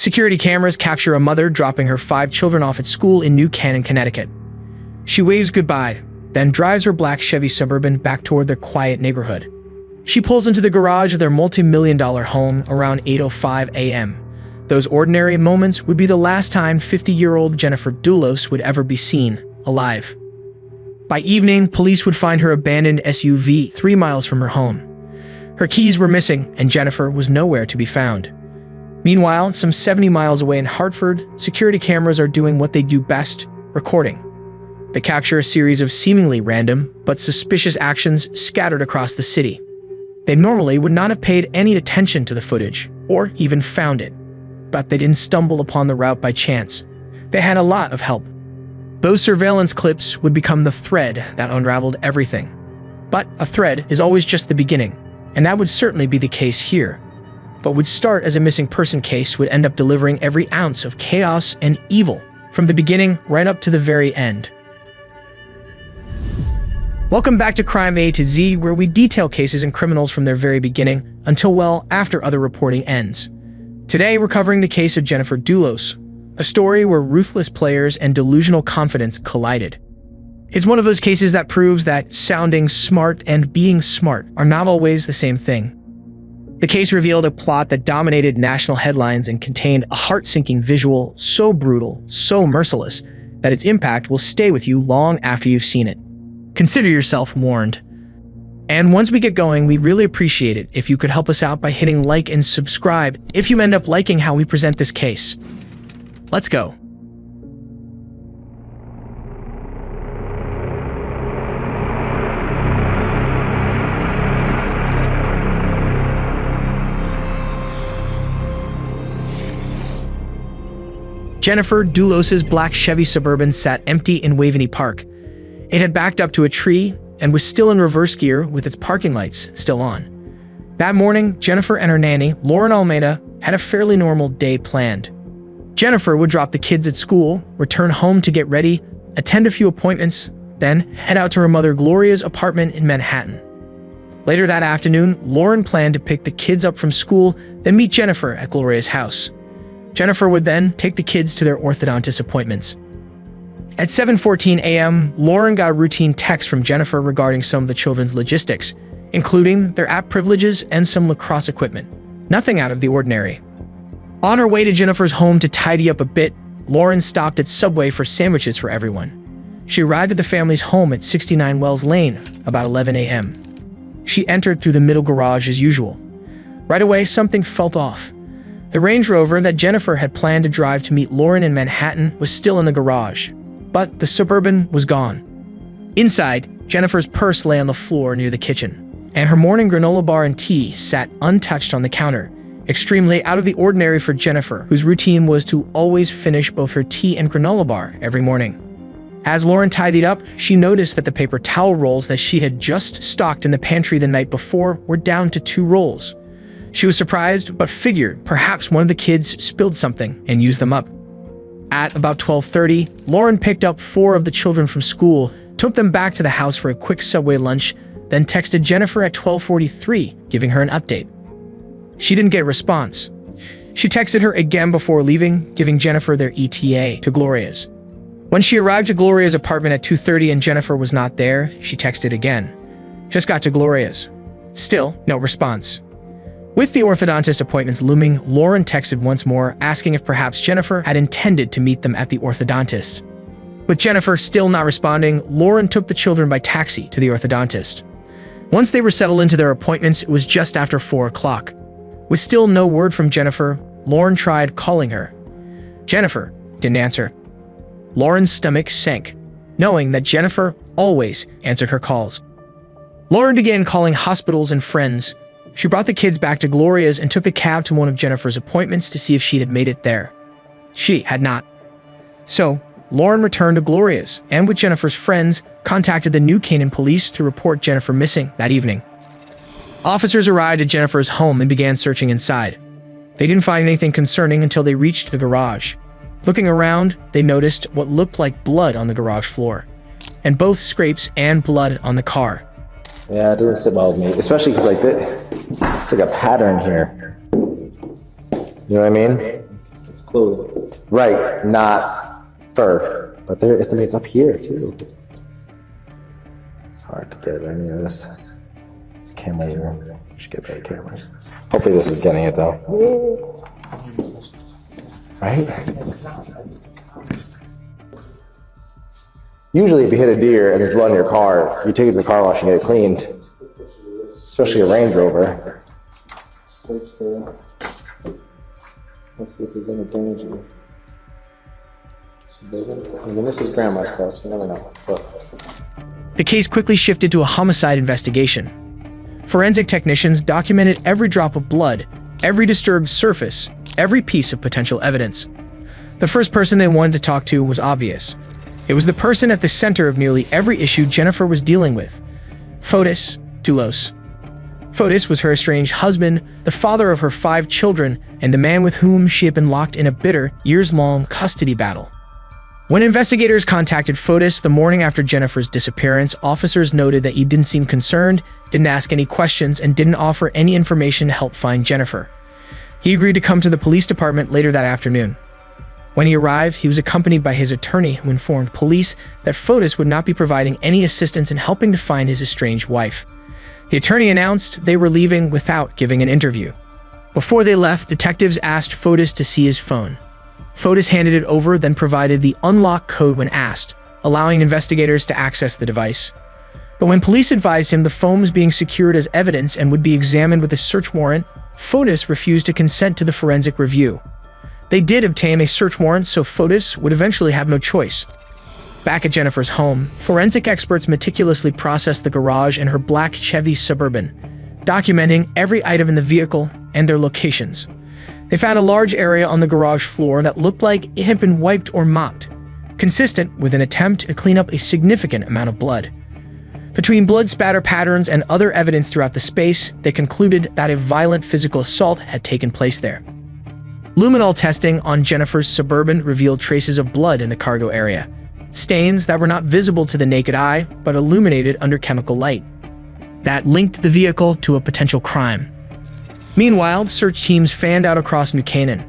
Security cameras capture a mother dropping her 5 children off at school in New Canaan, Connecticut. She waves goodbye, then drives her black Chevy Suburban back toward their quiet neighborhood. She pulls into the garage of their multi-million-dollar home around 8:05 a.m. Those ordinary moments would be the last time 50-year-old Jennifer Dulos would ever be seen alive. By evening, police would find her abandoned SUV 3 miles from her home. Her keys were missing, and Jennifer was nowhere to be found. Meanwhile, some 70 miles away in Hartford, security cameras are doing what they do best: recording. They capture a series of seemingly random but suspicious actions scattered across the city. They normally would not have paid any attention to the footage, or even found it. But they didn't stumble upon the route by chance. They had a lot of help. Those surveillance clips would become the thread that unraveled everything. But a thread is always just the beginning, and that would certainly be the case here. But would start as a missing person case would end up delivering every ounce of chaos and evil, from the beginning right up to the very end. Welcome back to Crime A to Z, where we detail cases and criminals from their very beginning until well after other reporting ends. Today, we're covering the case of Jennifer Dulos, a story where ruthless players and delusional confidence collided. It's one of those cases that proves that sounding smart and being smart are not always the same thing. The case revealed a plot that dominated national headlines and contained a heart-sinking visual so brutal, so merciless, that its impact will stay with you long after you've seen it. Consider yourself warned. And once we get going, we'd really appreciate it if you could help us out by hitting like and subscribe if you end up liking how we present this case. Let's go. Jennifer Dulos's black Chevy Suburban sat empty in Waveney Park. It had backed up to a tree and was still in reverse gear with its parking lights still on. That morning, Jennifer and her nanny, Lauren Almeida, had a fairly normal day planned. Jennifer would drop the kids at school, return home to get ready, attend a few appointments, then head out to her mother Gloria's apartment in Manhattan. Later that afternoon, Lauren planned to pick the kids up from school, then meet Jennifer at Gloria's house. Jennifer would then take the kids to their orthodontist appointments. At 7:14 a.m., Lauren got a routine text from Jennifer regarding some of the children's logistics, including their app privileges and some lacrosse equipment. Nothing out of the ordinary. On her way to Jennifer's home to tidy up a bit, Lauren stopped at Subway for sandwiches for everyone. She arrived at the family's home at 69 Wells Lane about 11 a.m. She entered through the middle garage as usual. Right away, something felt off. The Range Rover that Jennifer had planned to drive to meet Lauren in Manhattan was still in the garage, but the Suburban was gone. Inside, Jennifer's purse lay on the floor near the kitchen, and her morning granola bar and tea sat untouched on the counter, extremely out of the ordinary for Jennifer, whose routine was to always finish both her tea and granola bar every morning. As Lauren tidied up, she noticed that the paper towel rolls that she had just stocked in the pantry the night before were down to 2 rolls. She was surprised, but figured perhaps one of the kids spilled something and used them up. At about 12:30, Lauren picked up 4 of the children from school, took them back to the house for a quick Subway lunch, then texted Jennifer at 12:43, giving her an update. She didn't get a response. She texted her again before leaving, giving Jennifer their ETA to Gloria's. When she arrived at Gloria's apartment at 2:30 and Jennifer was not there, she texted again. Just got to Gloria's. Still, no response. With the orthodontist appointments looming, Lauren texted once more, asking if perhaps Jennifer had intended to meet them at the orthodontist. With Jennifer still not responding, Lauren took the children by taxi to the orthodontist. Once they were settled into their appointments, it was just after 4 o'clock. With still no word from Jennifer, Lauren tried calling her. Jennifer didn't answer. Lauren's stomach sank, knowing that Jennifer always answered her calls. Lauren began calling hospitals and friends. She brought the kids back to Gloria's and took a cab to one of Jennifer's appointments to see if she had made it there. She had not. So, Lauren returned to Gloria's and, with Jennifer's friends, contacted the New Canaan police to report Jennifer missing that evening. Officers arrived at Jennifer's home and began searching inside. They didn't find anything concerning until they reached the garage. Looking around, they noticed what looked like blood on the garage floor, and both scrapes and blood on the car. Yeah, it doesn't sit well with me, especially because it's like a pattern here. You know what I mean? It's clothing. Right, not fur. But there, it's up here too. It's hard to get any of this. These cameras are. We should get better cameras. Hopefully this is getting it though. Right? Usually if you hit a deer and there's blood in your car, you take it to the car wash and get it cleaned. Especially a Range Rover. Let's see if there's any danger. I mean, this is grandma's car, so you never know. But The case quickly shifted to a homicide investigation. Forensic technicians documented every drop of blood, every disturbed surface, every piece of potential evidence. The first person they wanted to talk to was obvious. It was the person at the center of nearly every issue Jennifer was dealing with, Fotis Dulos. Fotis was her estranged husband, the father of her 5 children, and the man with whom she had been locked in a bitter, years-long custody battle. When investigators contacted Fotis the morning after Jennifer's disappearance, officers noted that he didn't seem concerned, didn't ask any questions, and didn't offer any information to help find Jennifer. He agreed to come to the police department later that afternoon. When he arrived, he was accompanied by his attorney, who informed police that Fotis would not be providing any assistance in helping to find his estranged wife. The attorney announced they were leaving without giving an interview. Before they left, detectives asked Fotis to see his phone. Fotis handed it over, then provided the unlock code when asked, allowing investigators to access the device. But when police advised him the phone was being secured as evidence and would be examined with a search warrant, Fotis refused to consent to the forensic review. They did obtain a search warrant, so Fotis would eventually have no choice. Back at Jennifer's home, forensic experts meticulously processed the garage and her black Chevy Suburban, documenting every item in the vehicle and their locations. They found a large area on the garage floor that looked like it had been wiped or mopped, consistent with an attempt to clean up a significant amount of blood. Between blood spatter patterns and other evidence throughout the space, they concluded that a violent physical assault had taken place there. Luminol testing on Jennifer's Suburban revealed traces of blood in the cargo area, stains that were not visible to the naked eye but illuminated under chemical light. That linked the vehicle to a potential crime. Meanwhile, search teams fanned out across New Canaan.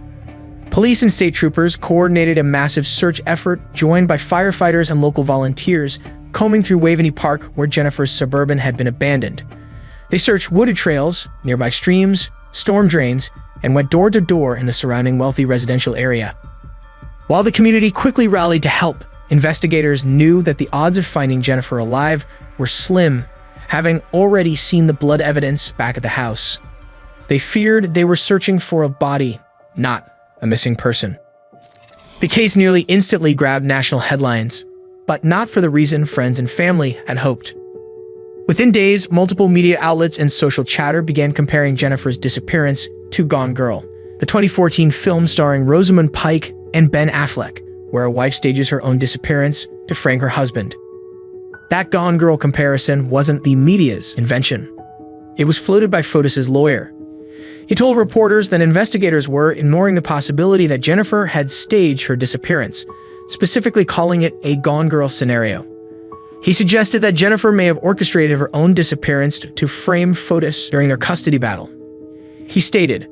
Police and state troopers coordinated a massive search effort, joined by firefighters and local volunteers, combing through Waveney Park where Jennifer's Suburban had been abandoned. They searched wooded trails, nearby streams, storm drains, and went door to door in the surrounding wealthy residential area. While the community quickly rallied to help, investigators knew that the odds of finding Jennifer alive were slim, having already seen the blood evidence back at the house. They feared they were searching for a body, not a missing person. The case nearly instantly grabbed national headlines, but not for the reason friends and family had hoped. Within days, multiple media outlets and social chatter began comparing Jennifer's disappearance to Gone Girl, the 2014 film starring Rosamund Pike and Ben Affleck, where a wife stages her own disappearance to frame her husband. That Gone Girl comparison wasn't the media's invention. It was floated by Fotis's lawyer. He told reporters that investigators were ignoring the possibility that Jennifer had staged her disappearance, specifically calling it a Gone Girl scenario. He suggested that Jennifer may have orchestrated her own disappearance to frame Fotis during their custody battle. He stated,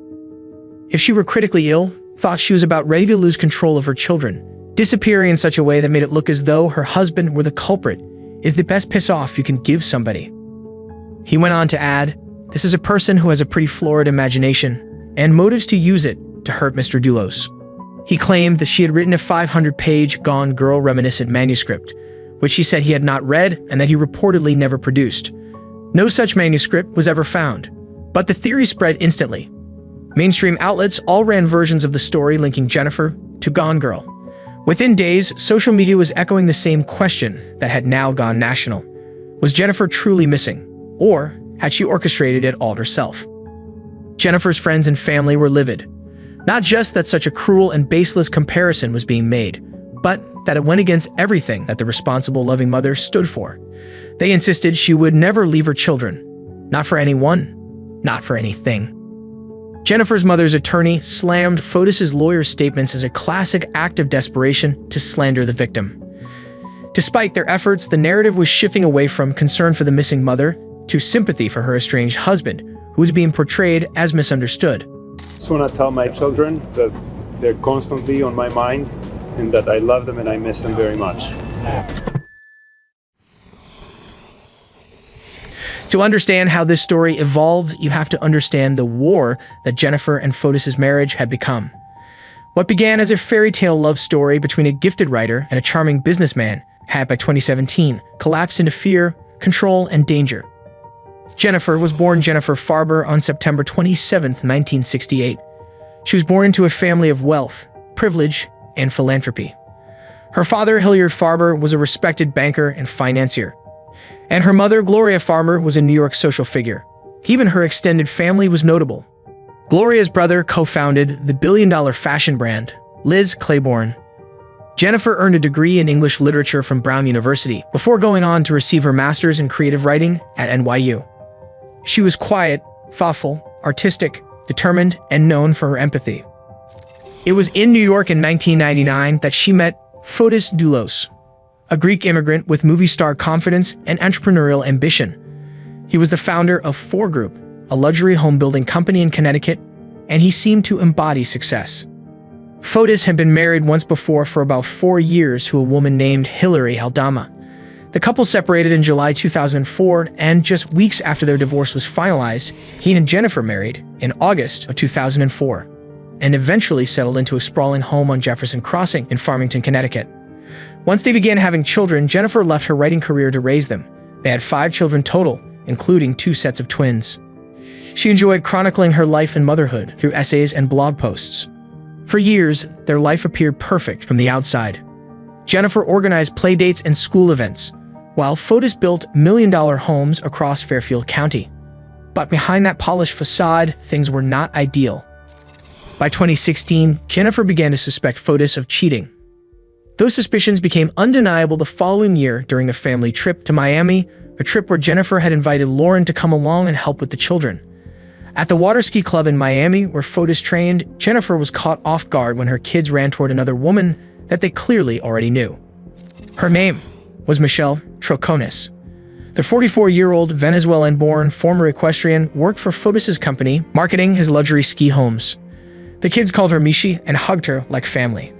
"If she were critically ill, thought she was about ready to lose control of her children, disappearing in such a way that made it look as though her husband were the culprit is the best piss-off you can give somebody." He went on to add, "This is a person who has a pretty florid imagination and motives to use it to hurt Mr. Dulos." He claimed that she had written a 500-page Gone Girl reminiscent manuscript, which he said he had not read and that he reportedly never produced. No such manuscript was ever found, but the theory spread instantly. Mainstream outlets all ran versions of the story linking Jennifer to Gone Girl. Within days, social media was echoing the same question that had now gone national. Was Jennifer truly missing, or had she orchestrated it all herself? Jennifer's friends and family were livid. Not just that such a cruel and baseless comparison was being made, but that it went against everything that the responsible, loving mother stood for. They insisted she would never leave her children. Not for anyone, not for anything. Jennifer's mother's attorney slammed Fotis's lawyer's statements as a classic act of desperation to slander the victim. Despite their efforts, the narrative was shifting away from concern for the missing mother to sympathy for her estranged husband, who was being portrayed as misunderstood. Just want to tell my children that they're constantly on my mind, and that I love them and I miss them very much. To understand how this story evolved, you have to understand the war that Jennifer and Fotis' marriage had become. What began as a fairy tale love story between a gifted writer and a charming businessman had by 2017 collapsed into fear, control, and danger. Jennifer was born Jennifer Farber on September 27, 1968. She was born into a family of wealth, privilege, and philanthropy. Her father, Hilliard Farber, was a respected banker and financier, and her mother, Gloria Farber, was a New York social figure. Even her extended family was notable. Gloria's brother co-founded the billion-dollar fashion brand, Liz Claiborne. Jennifer earned a degree in English literature from Brown University before going on to receive her master's in creative writing at NYU. She was quiet, thoughtful, artistic, determined, and known for her empathy. It was in New York in 1999 that she met Fotis Dulos, a Greek immigrant with movie star confidence and entrepreneurial ambition. He was the founder of 4 Group, a luxury home building company in Connecticut, and he seemed to embody success. Fotis had been married once before for about 4 years to a woman named Hilary Aldama. The couple separated in July 2004, and just weeks after their divorce was finalized, he and Jennifer married in August of 2004, and eventually settled into a sprawling home on Jefferson Crossing in Farmington, Connecticut. Once they began having children, Jennifer left her writing career to raise them. They had 5 children total, including 2 sets of twins. She enjoyed chronicling her life and motherhood through essays and blog posts. For years, their life appeared perfect from the outside. Jennifer organized playdates and school events, while Fotis built million-dollar homes across Fairfield County. But behind that polished facade, things were not ideal. By 2016, Jennifer began to suspect Fotis of cheating. Those suspicions became undeniable the following year during a family trip to Miami, a trip where Jennifer had invited Lauren to come along and help with the children. At the water ski club in Miami, where Fotis trained, Jennifer was caught off guard when her kids ran toward another woman that they clearly already knew. Her name was Michelle Troconis. The 44-year-old Venezuelan-born former equestrian worked for Fotis' company, marketing his luxury ski homes. The kids called her Mishi and hugged her like family.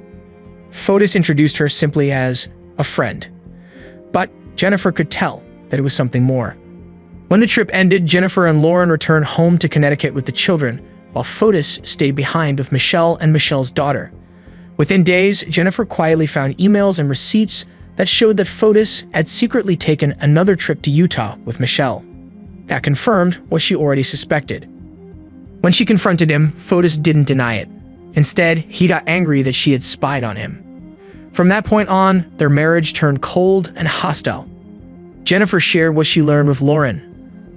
Fotis introduced her simply as a friend. But Jennifer could tell that it was something more. When the trip ended, Jennifer and Lauren returned home to Connecticut with the children, while Fotis stayed behind with Michelle and Michelle's daughter. Within days, Jennifer quietly found emails and receipts that showed that Fotis had secretly taken another trip to Utah with Michelle. That confirmed what she already suspected. When she confronted him, Fotis didn't deny it. Instead, he got angry that she had spied on him. From that point on, their marriage turned cold and hostile. Jennifer shared what she learned with Lauren.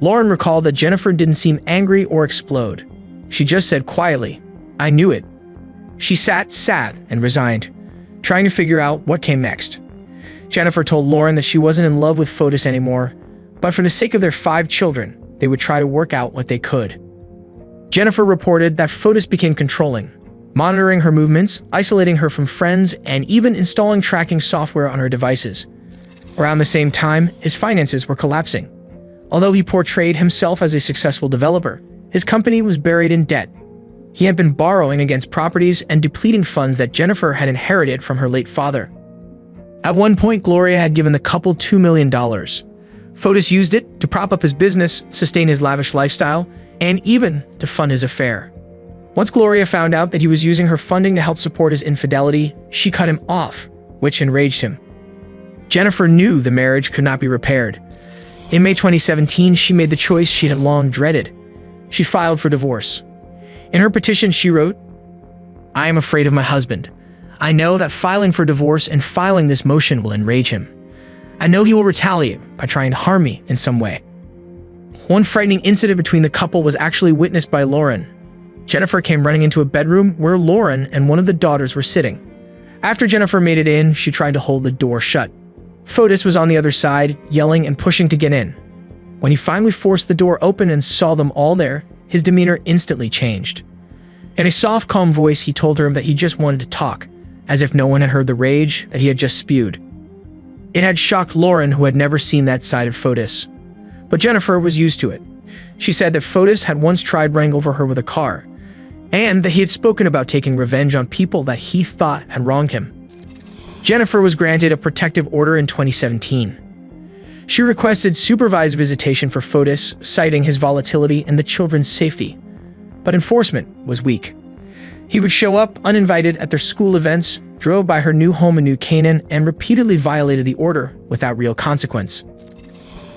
Lauren recalled that Jennifer didn't seem angry or explode. She just said quietly, "I knew it." She sat sad and resigned, trying to figure out what came next. Jennifer told Lauren that she wasn't in love with Fotis anymore, but for the sake of their 5 children, they would try to work out what they could. Jennifer reported that Fotis became controlling, monitoring her movements, isolating her from friends, and even installing tracking software on her devices. Around the same time, his finances were collapsing. Although he portrayed himself as a successful developer, his company was buried in debt. He had been borrowing against properties and depleting funds that Jennifer had inherited from her late father. At one point, Gloria had given the couple $2 million. Fotis used it to prop up his business, sustain his lavish lifestyle, and even to fund his affair. Once Gloria found out that he was using her funding to help support his infidelity, she cut him off, which enraged him. Jennifer knew the marriage could not be repaired. In May 2017, she made the choice she had long dreaded. She filed for divorce. In her petition, she wrote, "I am afraid of my husband. I know that filing for divorce and filing this motion will enrage him. I know he will retaliate by trying to harm me in some way." One frightening incident between the couple was actually witnessed by Lauren. Jennifer came running into a bedroom where Lauren and one of the daughters were sitting. After Jennifer made it in, she tried to hold the door shut. Fotis was on the other side, yelling and pushing to get in. When he finally forced the door open and saw them all there, his demeanor instantly changed. In a soft, calm voice, he told her that he just wanted to talk, as if no one had heard the rage that he had just spewed. It had shocked Lauren, who had never seen that side of Fotis. But Jennifer was used to it. She said that Fotis had once tried running over her with a car. and that he had spoken about taking revenge on people that he thought had wronged him. Jennifer was granted a protective order in 2017. She requested supervised visitation for Fotis, citing his volatility and the children's safety. But enforcement was weak. He would show up uninvited at their school events, drove by her new home in New Canaan, and repeatedly violated the order without real consequence.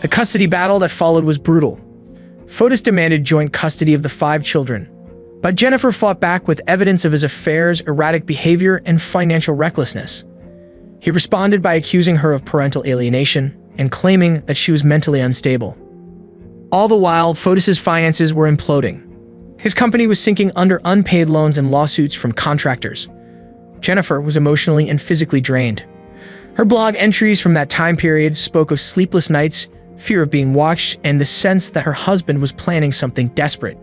The custody battle that followed was brutal. Fotis demanded joint custody of the 5 children, but Jennifer fought back with evidence of his affairs, erratic behavior, and financial recklessness. He responded by accusing her of parental alienation and claiming that she was mentally unstable. All the while, Fotis's finances were imploding. His company was sinking under unpaid loans and lawsuits from contractors. Jennifer was emotionally and physically drained. Her blog entries from that time period spoke of sleepless nights, fear of being watched, and the sense that her husband was planning something desperate.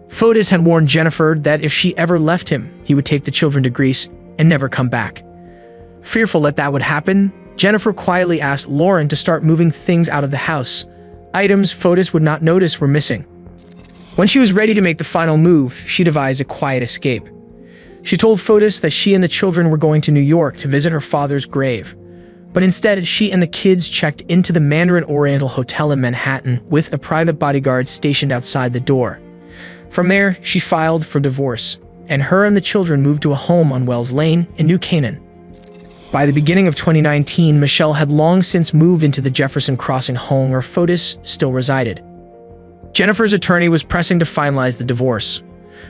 Fotis had warned Jennifer that if she ever left him, he would take the children to Greece and never come back. Fearful that would happen, Jennifer quietly asked Lauren to start moving things out of the house. Items Fotis would not notice were missing. When she was ready to make the final move, she devised a quiet escape. She told Fotis that she and the children were going to New York to visit her father's grave. But instead, she and the kids checked into the Mandarin Oriental Hotel in Manhattan with a private bodyguard stationed outside the door. From there, she filed for divorce, and her and the children moved to a home on Wells Lane in New Canaan. By the beginning of 2019, Michelle had long since moved into the Jefferson Crossing home where Fotis still resided. Jennifer's attorney was pressing to finalize the divorce.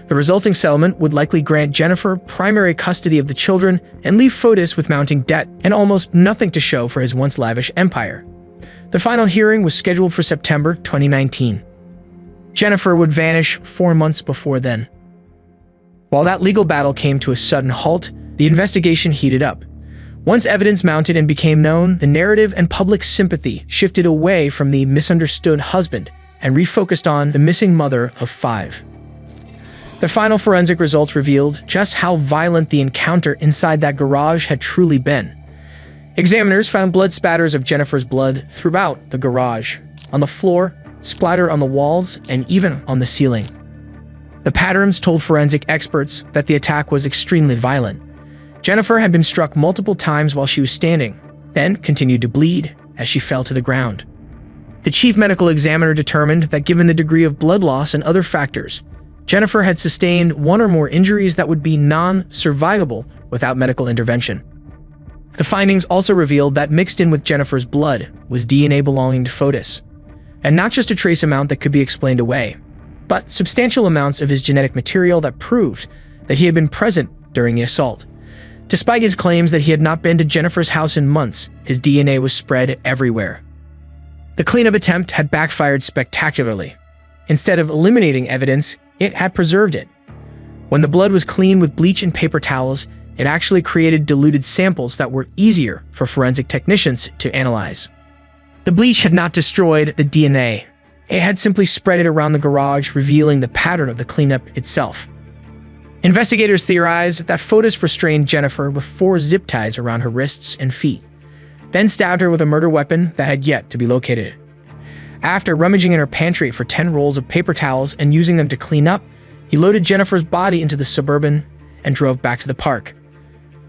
The resulting settlement would likely grant Jennifer primary custody of the children and leave Fotis with mounting debt and almost nothing to show for his once lavish empire. The final hearing was scheduled for September 2019. Jennifer would vanish 4 months before then. While that legal battle came to a sudden halt, the investigation heated up. Once evidence mounted and became known, the narrative and public sympathy shifted away from the misunderstood husband and refocused on the missing mother of 5. The final forensic results revealed just how violent the encounter inside that garage had truly been. Examiners found blood spatters of Jennifer's blood throughout the garage, on the floor, splattered on the walls, and even on the ceiling. The patterns told forensic experts that the attack was extremely violent. Jennifer had been struck multiple times while she was standing, then continued to bleed as she fell to the ground. The chief medical examiner determined that given the degree of blood loss and other factors, Jennifer had sustained 1 or more injuries that would be non-survivable without medical intervention. The findings also revealed that mixed in with Jennifer's blood was DNA belonging to Fotis, and not just a trace amount that could be explained away, but substantial amounts of his genetic material that proved that he had been present during the assault. Despite his claims that he had not been to Jennifer's house in months, his DNA was spread everywhere. The cleanup attempt had backfired spectacularly. Instead of eliminating evidence, it had preserved it. When the blood was cleaned with bleach and paper towels, it actually created diluted samples that were easier for forensic technicians to analyze. The bleach had not destroyed the DNA. It had simply spread it around the garage, revealing the pattern of the cleanup itself. Investigators theorized that Fotis restrained Jennifer with 4 zip ties around her wrists and feet, then stabbed her with a murder weapon that had yet to be located. After rummaging in her pantry for 10 rolls of paper towels and using them to clean up, he loaded Jennifer's body into the Suburban and drove back to the park.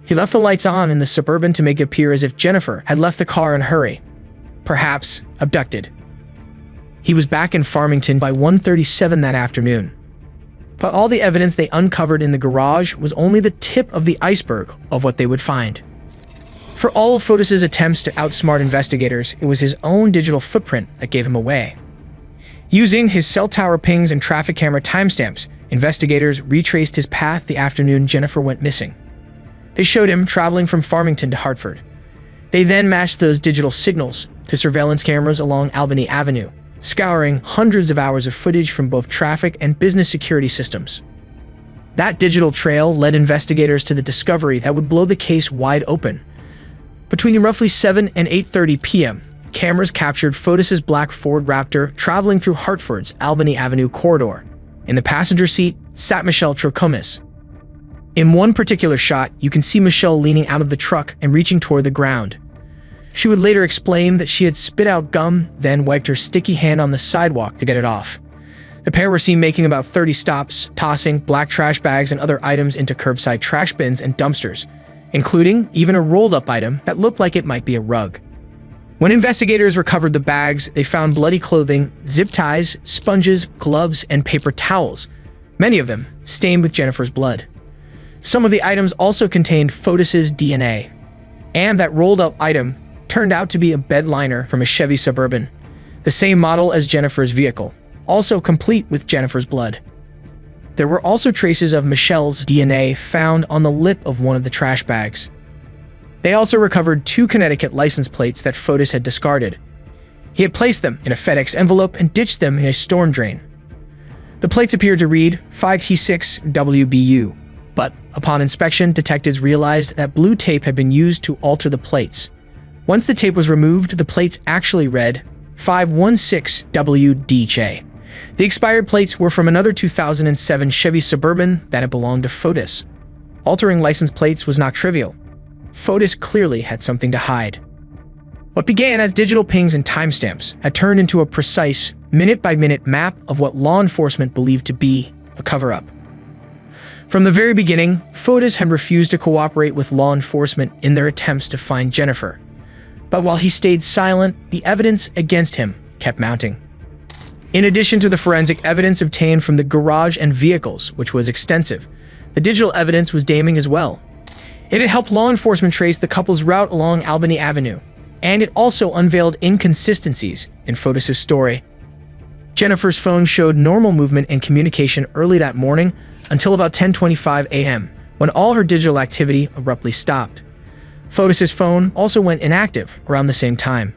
He left the lights on in the Suburban to make it appear as if Jennifer had left the car in a hurry, perhaps abducted. He was back in Farmington by 1:37 that afternoon. But all the evidence they uncovered in the garage was only the tip of the iceberg of what they would find. For all of Fotis's attempts to outsmart investigators, it was his own digital footprint that gave him away. Using his cell tower pings and traffic camera timestamps, investigators retraced his path the afternoon Jennifer went missing. They showed him traveling from Farmington to Hartford. They then matched those digital signals to surveillance cameras along Albany Avenue, scouring hundreds of hours of footage from both traffic and business security systems. That digital trail led investigators to the discovery that would blow the case wide open. Between roughly 7 and 8:30 p.m., cameras captured Fotis's black Ford Raptor traveling through Hartford's Albany Avenue corridor. In the passenger seat sat Michelle Troconis. In one particular shot, you can see Michelle leaning out of the truck and reaching toward the ground. She would later explain that she had spit out gum, then wiped her sticky hand on the sidewalk to get it off. The pair were seen making about 30 stops, tossing black trash bags and other items into curbside trash bins and dumpsters, including even a rolled-up item that looked like it might be a rug. When investigators recovered the bags, they found bloody clothing, zip ties, sponges, gloves, and paper towels, many of them stained with Jennifer's blood. Some of the items also contained Fotis's DNA, and that rolled-up item turned out to be a bed liner from a Chevy Suburban, the same model as Jennifer's vehicle, also complete with Jennifer's blood. There were also traces of Michelle's DNA found on the lip of one of the trash bags. They also recovered 2 Connecticut license plates that Fotis had discarded. He had placed them in a FedEx envelope and ditched them in a storm drain. The plates appeared to read 5T6WBU, but upon inspection, detectives realized that blue tape had been used to alter the plates. Once the tape was removed, the plates actually read 516WDJ. The expired plates were from another 2007 Chevy Suburban that had belonged to Fotis. Altering license plates was not trivial. Fotis clearly had something to hide. What began as digital pings and timestamps had turned into a precise, minute-by-minute map of what law enforcement believed to be a cover-up. From the very beginning, Fotis had refused to cooperate with law enforcement in their attempts to find Jennifer. But while he stayed silent, the evidence against him kept mounting. In addition to the forensic evidence obtained from the garage and vehicles, which was extensive, the digital evidence was damning as well. It had helped law enforcement trace the couple's route along Albany Avenue, and it also unveiled inconsistencies in Fotis's story. Jennifer's phone showed normal movement and communication early that morning until about 10:25 a.m., when all her digital activity abruptly stopped. Fotis's phone also went inactive around the same time.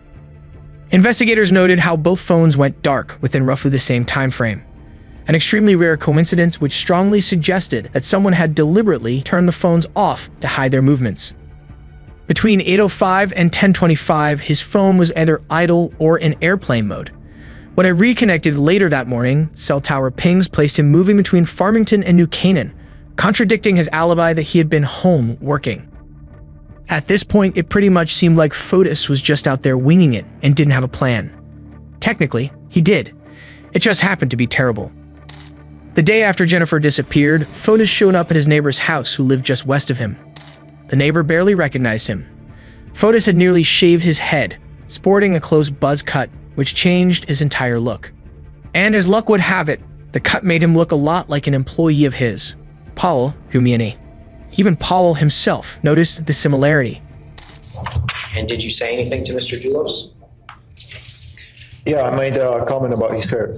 Investigators noted how both phones went dark within roughly the same time frame, an extremely rare coincidence which strongly suggested that someone had deliberately turned the phones off to hide their movements. Between 8:05 and 10:25, his phone was either idle or in airplane mode. When it reconnected later that morning, cell tower pings placed him moving between Farmington and New Canaan, contradicting his alibi that he had been home working. At this point, it pretty much seemed like Fotis was just out there winging it and didn't have a plan. Technically, he did. It just happened to be terrible. The day after Jennifer disappeared, Fotis showed up at his neighbor's house who lived just west of him. The neighbor barely recognized him. Fotis had nearly shaved his head, sporting a close buzz cut, which changed his entire look. And as luck would have it, the cut made him look a lot like an employee of his, Powell Humiani. Even Powell himself noticed the similarity. And did you say anything to Mr. Dulos? Yeah, I made a comment about his hair.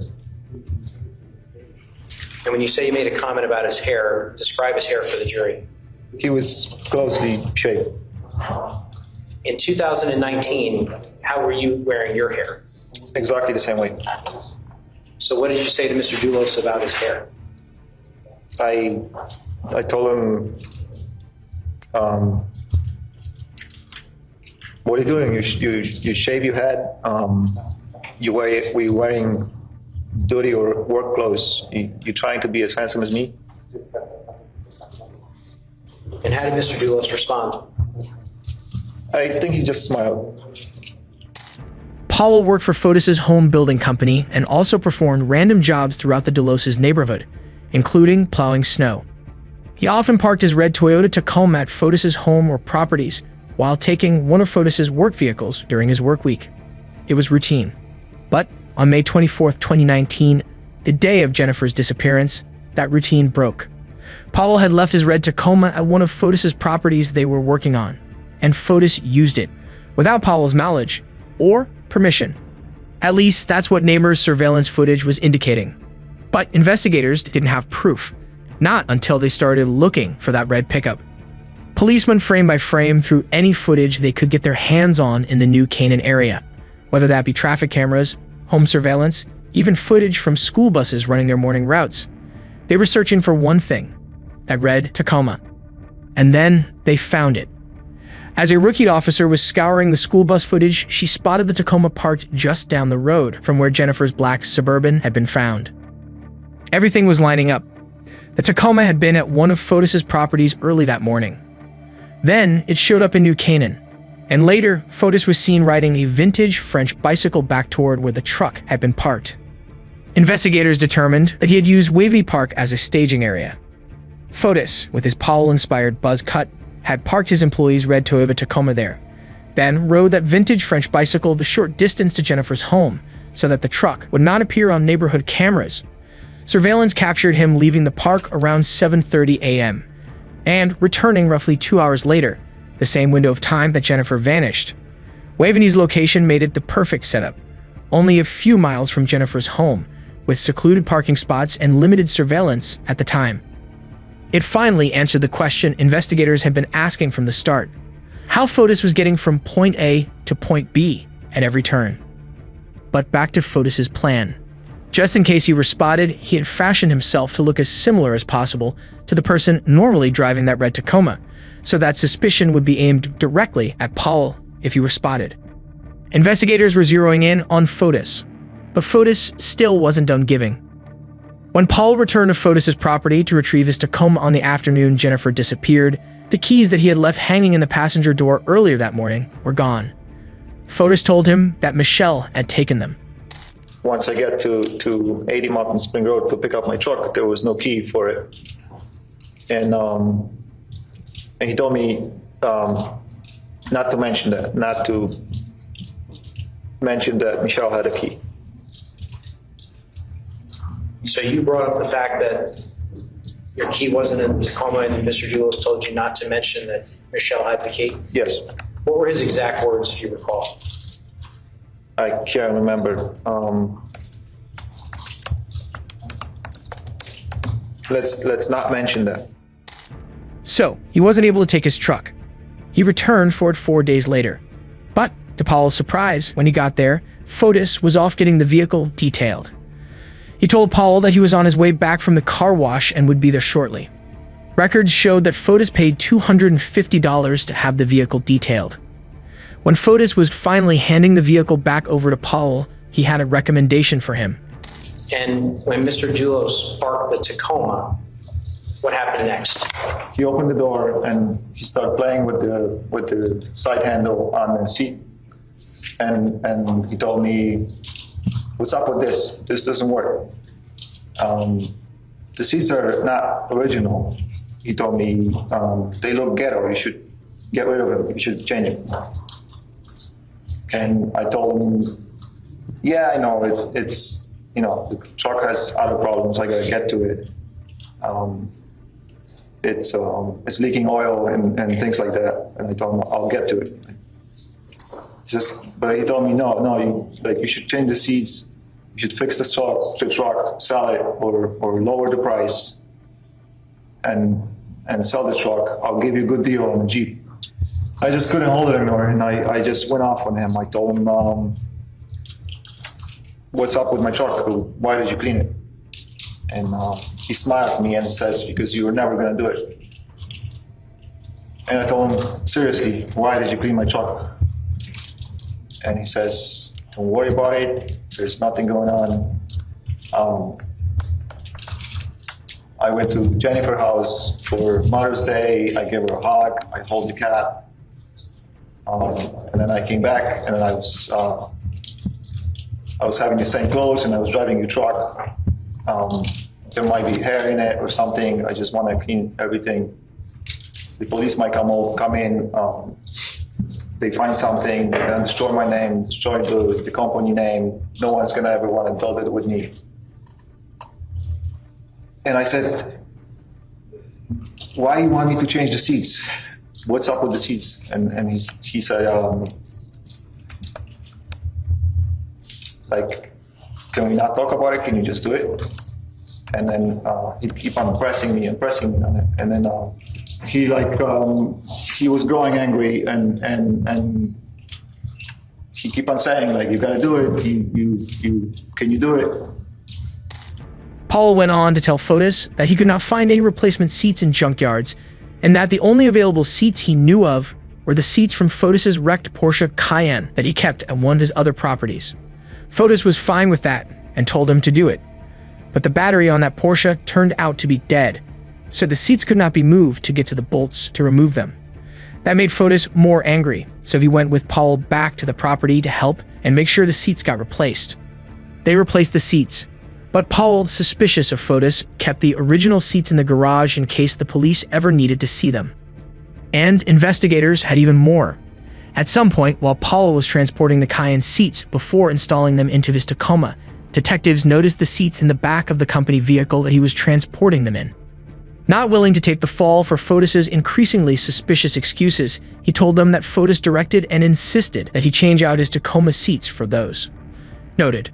And when you say you made a comment about his hair, describe his hair for the jury. He was closely shaved. In 2019, how were you wearing your hair? Exactly the same way. So what did you say to Mr. Dulos about his hair? I told him, what are you doing? You shave your head. We're wearing dirty or work clothes. You're trying to be as handsome as me. And how did Mr. Dulos respond? I think he just smiled. Powell worked for Fotis's home building company and also performed random jobs throughout the Dulos' neighborhood, including plowing snow. He often parked his red Toyota Tacoma at Fotis's home or properties while taking one of Fotis's work vehicles during his work week. It was routine. But on May 24, 2019, the day of Jennifer's disappearance, that routine broke. Powell had left his red Tacoma at one of Fotis's properties they were working on, and Fotis used it, without Powell's knowledge or permission. At least that's what neighbors' surveillance footage was indicating. But investigators didn't have proof, not until they started looking for that red pickup. Police went frame by frame through any footage they could get their hands on in the New Canaan area, whether that be traffic cameras, home surveillance, even footage from school buses running their morning routes. They were searching for one thing, that red Tacoma. And then they found it. As a rookie officer was scouring the school bus footage, she spotted the Tacoma parked just down the road from where Jennifer's black Suburban had been found. Everything was lining up. The Tacoma had been at one of Fotis's properties early that morning. Then it showed up in New Canaan, and later Fotis was seen riding a vintage French bicycle back toward where the truck had been parked. Investigators determined that he had used Waveney Park as a staging area. Fotis, with his Powell-inspired buzz cut, had parked his employee's red Toyota Tacoma there, then rode that vintage French bicycle the short distance to Jennifer's home so that the truck would not appear on neighborhood cameras. Surveillance captured him leaving the park around 7:30 a.m. and returning roughly 2 hours later, the same window of time that Jennifer vanished. Waveney's location made it the perfect setup, only a few miles from Jennifer's home, with secluded parking spots and limited surveillance at the time. It finally answered the question investigators had been asking from the start: how Fotis was getting from point A to point B at every turn. But back to Fotis's plan. Just in case he were spotted, he had fashioned himself to look as similar as possible to the person normally driving that red Tacoma, so that suspicion would be aimed directly at Powell if he were spotted. Investigators were zeroing in on Fotis, but Fotis still wasn't done giving. When Powell returned to Fotis's property to retrieve his Tacoma on the afternoon Jennifer disappeared, the keys that he had left hanging in the passenger door earlier that morning were gone. Fotis told him that Michelle had taken them. Once I get to 80 Mountain Spring Road to pick up my truck, there was no key for it. And he told me not to mention that, Michelle had a key. So you brought up the fact that your key wasn't in the Tacoma, and Mr. Dulos told you not to mention that Michelle had the key? Yes. What were his exact words, if you recall? I can't remember. Let's not mention that. So, he wasn't able to take his truck. He returned for it 4 days later. But, to Powell's surprise, when he got there, Fotis was off getting the vehicle detailed. He told Powell that he was on his way back from the car wash and would be there shortly. Records showed that Fotis paid $250 to have the vehicle detailed. When Fotis was finally handing the vehicle back over to Powell, he had a recommendation for him. And when Mr. Dulos parked the Tacoma, what happened next? He opened the door and he started playing with the side handle on the seat. And he told me, "What's up with this? This doesn't work. The seats are not original." He told me, "They look ghetto. You should get rid of them. You should change them." And I told him, "Yeah, I know. It's the truck has other problems. I gotta get to it. It's leaking oil and things like that." And I told him, "I'll get to it." But he told me, no, you should change the seats. You should fix the truck, sell it, or lower the price, and sell the truck. I'll give you a good deal on the Jeep." I just couldn't hold it anymore, and I just went off on him. I told him, "What's up with my truck? Why did you clean it?" And he smiled at me and says, "Because you were never going to do it." And I told him, "Seriously, why did you clean my truck?" And he says, "Don't worry about it. There's nothing going on." I went to Jennifer's house for Mother's Day. I gave her a hug. I hold the cat. And then I came back, and then I was having the same clothes, and I was driving your truck. There might be hair in it or something. I just want to clean everything. The police might come in. They find something, they're gonna destroy my name, destroy the company name. No one's gonna ever want to build it with me. And I said, "Why you want me to change the seats? What's up with the seats?" And he said, "Can we not talk about it? Can you just do it?" And then he'd keep on pressing me on it. And then he was growing angry, and he keep on saying, "You gotta do it. Can you do it?" Powell went on to tell Fotis that he could not find any replacement seats in junkyards, and that the only available seats he knew of were the seats from Fotis's wrecked Porsche Cayenne that he kept at one of his other properties. Fotis was fine with that and told him to do it. But the battery on that Porsche turned out to be dead, so the seats could not be moved to get to the bolts to remove them. That made Fotis more angry, so he went with Powell back to the property to help and make sure the seats got replaced. They replaced the seats, But Powell, suspicious of Fotis, kept the original seats in the garage in case the police ever needed to see them. And investigators had even more. At some point, while Powell was transporting the Cayenne's seats before installing them into his Tacoma, detectives noticed the seats in the back of the company vehicle that he was transporting them in. Not willing to take the fall for Fotis's increasingly suspicious excuses, he told them that Fotis directed and insisted that he change out his Tacoma seats for those. Noted.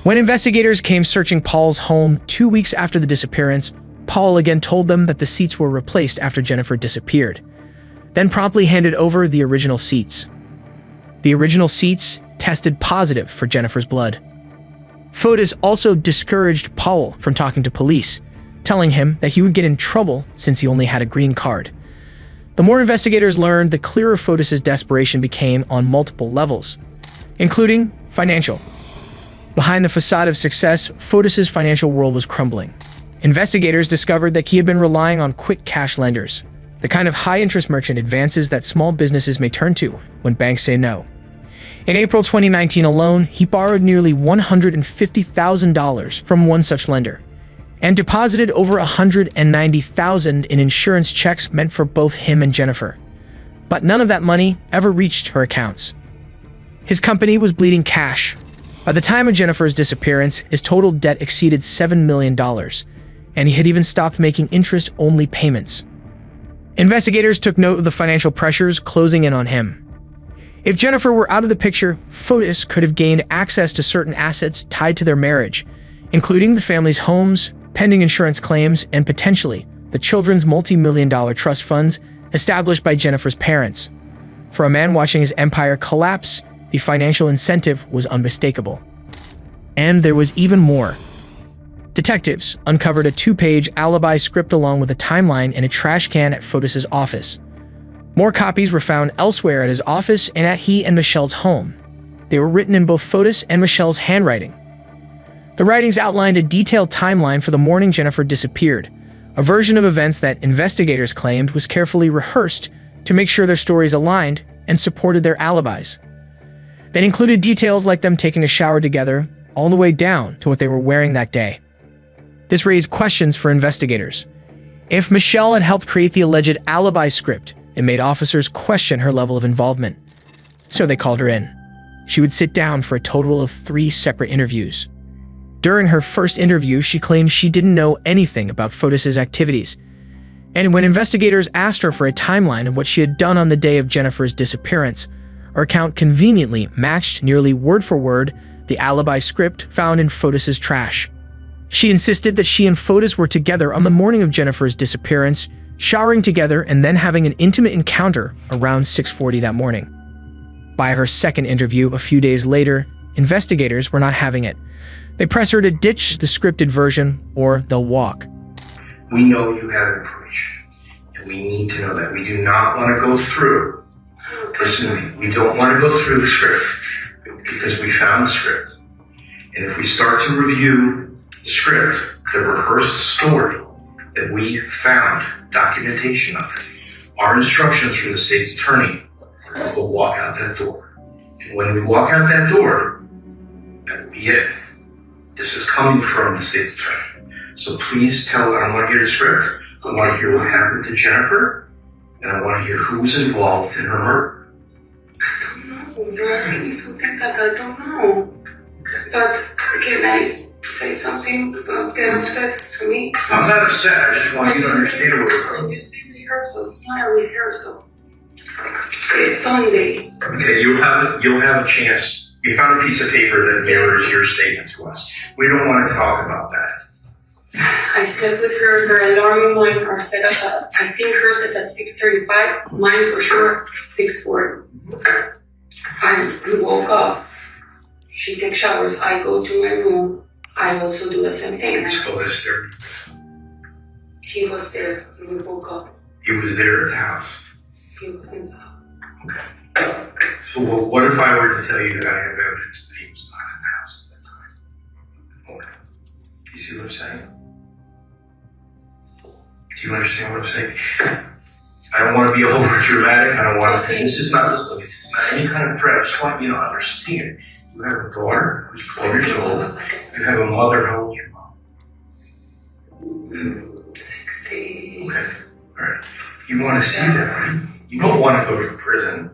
When investigators came searching Paul's home 2 weeks after the disappearance, Paul again told them that the seats were replaced after Jennifer disappeared, then promptly handed over the original seats. The original seats tested positive for Jennifer's blood. Fotis also discouraged Powell from talking to police, telling him that he would get in trouble since he only had a green card. The more investigators learned, the clearer Fotis's desperation became on multiple levels, including financial. Behind the facade of success, Fotis's financial world was crumbling. Investigators discovered that he had been relying on quick cash lenders, the kind of high-interest merchant advances that small businesses may turn to when banks say no. In April 2019 alone, he borrowed nearly $150,000 from one such lender and deposited over $190,000 in insurance checks meant for both him and Jennifer. But none of that money ever reached her accounts. His company was bleeding cash. By the time of Jennifer's disappearance, his total debt exceeded $7 million, and he had even stopped making interest-only payments. Investigators took note of the financial pressures closing in on him. If Jennifer were out of the picture, Fotis could have gained access to certain assets tied to their marriage, including the family's homes, pending insurance claims, and potentially the children's multi-million-dollar trust funds established by Jennifer's parents. For a man watching his empire collapse, the financial incentive was unmistakable. And there was even more. Detectives uncovered a 2-page alibi script along with a timeline in a trash can at Fotis's office. More copies were found elsewhere at his office and at he and Michelle's home. They were written in both Fotis and Michelle's handwriting. The writings outlined a detailed timeline for the morning Jennifer disappeared, a version of events that investigators claimed was carefully rehearsed to make sure their stories aligned and supported their alibis. They included details like them taking a shower together, all the way down to what they were wearing that day. This raised questions for investigators. If Michelle had helped create the alleged alibi script, it made officers question her level of involvement. So they called her in. She would sit down for a total of 3 separate interviews. During her first interview, she claimed she didn't know anything about Fotis's activities. And when investigators asked her for a timeline of what she had done on the day of Jennifer's disappearance, her account conveniently matched nearly word for word the alibi script found in Fotis's trash. She insisted that she and Fotis were together on the morning of Jennifer's disappearance, showering together and then having an intimate encounter around 6:40 that morning. By her second interview a few days later, investigators were not having it. They press her to ditch the scripted version or they'll walk. We know you have information, and we need to know that. We do not want to go through, listen to me, we don't want to go through the script because we found the script. And if we start to review the script, the rehearsed story that we found, documentation of it, our instructions from the state's attorney, we'll walk out that door. And when we walk out that door, that'll be it. This is coming from the state's attorney. So please I don't want to hear the script. I want to hear what happened to Jennifer, and I want to hear who was involved in her murder. I don't know. You're asking me something that I don't know. But can I say something? Don't get upset to me. I'm not upset. I just want you to understand what we're When you say rehearsal, it's not a rehearsal. It's Sunday. Okay, you'll have a chance. We found a piece of paper that mirrors your statement to us. We don't want to talk about that. I slept with her. Her alarm and mine are set up at, I think hers is at 6:35. Mine for sure, 6:40. And we woke up. She takes showers. I go to my room. I also do the same thing. Let's go this there. He was there when we woke up. He was there at the house. He was in the house. Okay. So what if I were to tell you that I have evidence that he was not in the house at that time? Okay. You see what I'm saying? Do you understand what I'm saying? I don't want to be over dramatic. I don't want to. This is not any kind of threat. I just want you to understand. You have a daughter who's 12 years old. You have a mother. How old is your mom? 60. Okay. All right. You want to see that, right? You don't want to go to prison.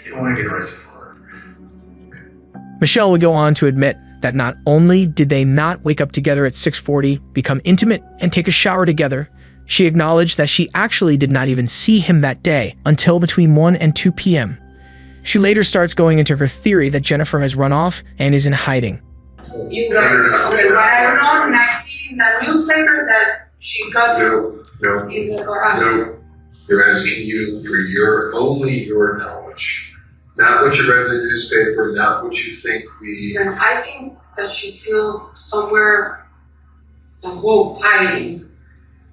You don't want to get arrested for it. Michelle would go on to admit that not only did they not wake up together at 6:40, become intimate, and take a shower together, she acknowledged that she actually did not even see him that day until between 1 and 2 p.m. She later starts going into her theory that Jennifer has run off and is in hiding. You guys, okay, what I don't know, and I've seen in the newspaper that she got you in the garage. No, they're asking you for only your knowledge. Not what you read in the newspaper, not what you think And I think that she's still somewhere, hiding.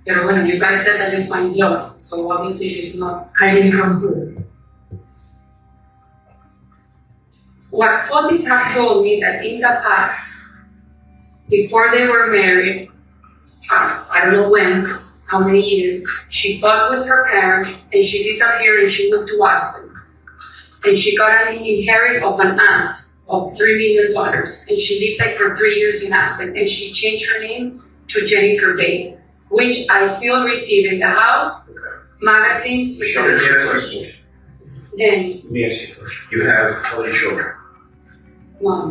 Pero bueno, you guys said that you find blood, so obviously she's not hiding from who. What police have told me that in the past, before they were married, I don't know when, how many years, she fought with her parents and she disappeared and she moved to Aspen. And she got an inherit of an aunt of $3 million. And she lived for 3 years in Aspen. And she changed her name to Jennifer Bay, which I still receive in the house, magazines. Michelle, let me ask you a question. Then, Let me ask you a question. You have how many children? Mom.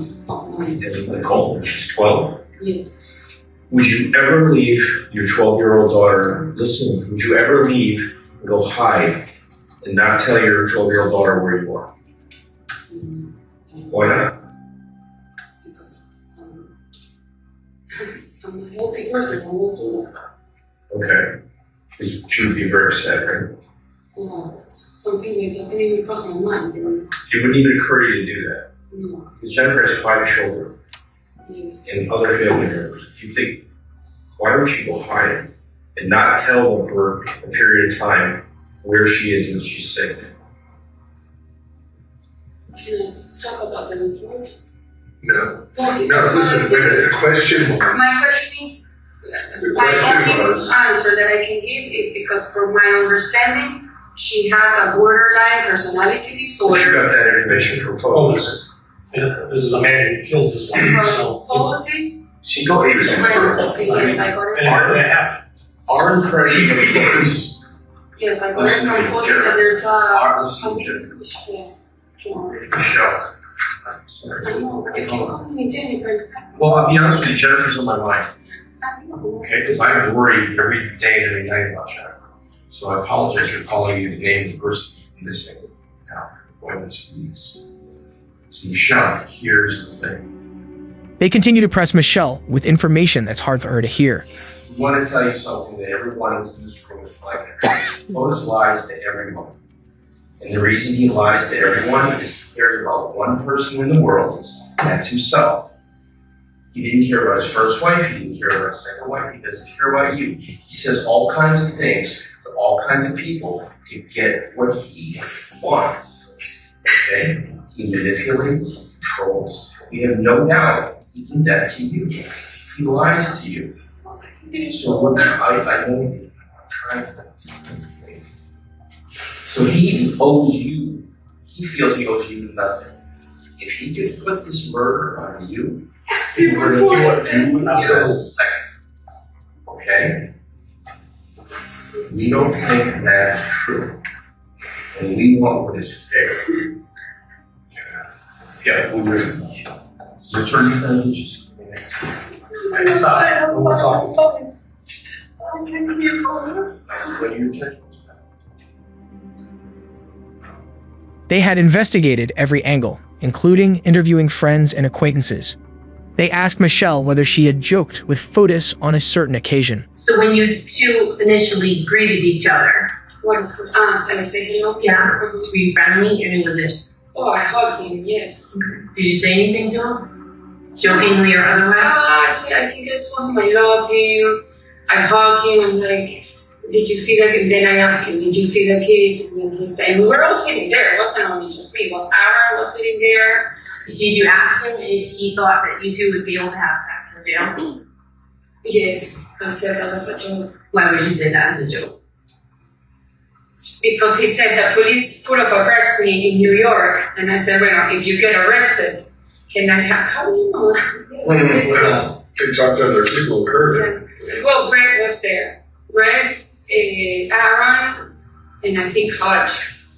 And Nicole, when she's 12. Yes. Would you ever leave your 12-year-old daughter, listen, would you ever leave and go hide and not tell your 12-year-old daughter where you are? Why not? Because I'm a healthy person, I won't do that. Okay. Because she would be very upset, right? It's something that doesn't even cross my mind. It wouldn't even occur to you to do that. No. Because Jennifer has 5 children Yes. and other family members. You think, why don't she go hide and not tell them for a period of time where she is and she's sick? Can I talk about the report? No. Well, No, listen, the question was, my question is, The my question only was- answer that I can give is because from my understanding, she has a borderline personality She disorder. got that information from photos. This is a man who killed this woman, so. Politics, She told me it was yes, I got And it. it happened. our impression of photos. Yes, I got it from politics, and there's Listen to yeah, John. Michelle. I know, but you keep calling me Jennifer instead. Well, I'll be honest with you, Jennifer's on my mind. I know. Okay, because I worry every day and every night about Jennifer. So I apologize for calling you the name of the person in this thing. Now, appointments, please. So Michelle, here's the thing. They continue to press Michelle with information that's hard for her to hear. We want to tell you something that everyone in this room is like. Otis lies to everyone. And the reason he lies to everyone is he cares about one person in the world, and that's himself. He didn't care about his first wife, he didn't care about his second wife, he doesn't care about you. He says all kinds of things to all kinds of people to get what he wants. Okay? He manipulates, controls. We have no doubt he did that to you. He lies to you. So we're I know I'm trying to. So he owes you. He feels he owes you nothing. If he could put this murder on you, he would do it in a second. Okay? We don't think that's true. And we want what is fair. Yeah, we really. Return your just. I just thought, when we're talking. When you check. They had investigated every angle, including interviewing friends and acquaintances. They asked Michelle whether she had joked with Fotis on a certain occasion. So when you two initially greeted each other, What is good? And I say hello. were you friendly? I mean, was it, Oh, I hugged him, yes. did you say anything to him? Jokingly or otherwise? I think I told him I love him. I hugged him. I'm like, did you see that? And then I asked him, did you see the kids? And then he said, we were all sitting there. It wasn't only just me. It was Aaron was sitting there. Did you ask him if he thought that you two would be able to have sex in jail? Yes, I said that was a joke. Why would you say that as a joke? because he said the police could have arrested me in New York. And I said, well, if you get arrested, can I have, how do you know? Well, they talked to other people who heard it. Well, Greg was there. Greg, Aaron, and I think Hodge.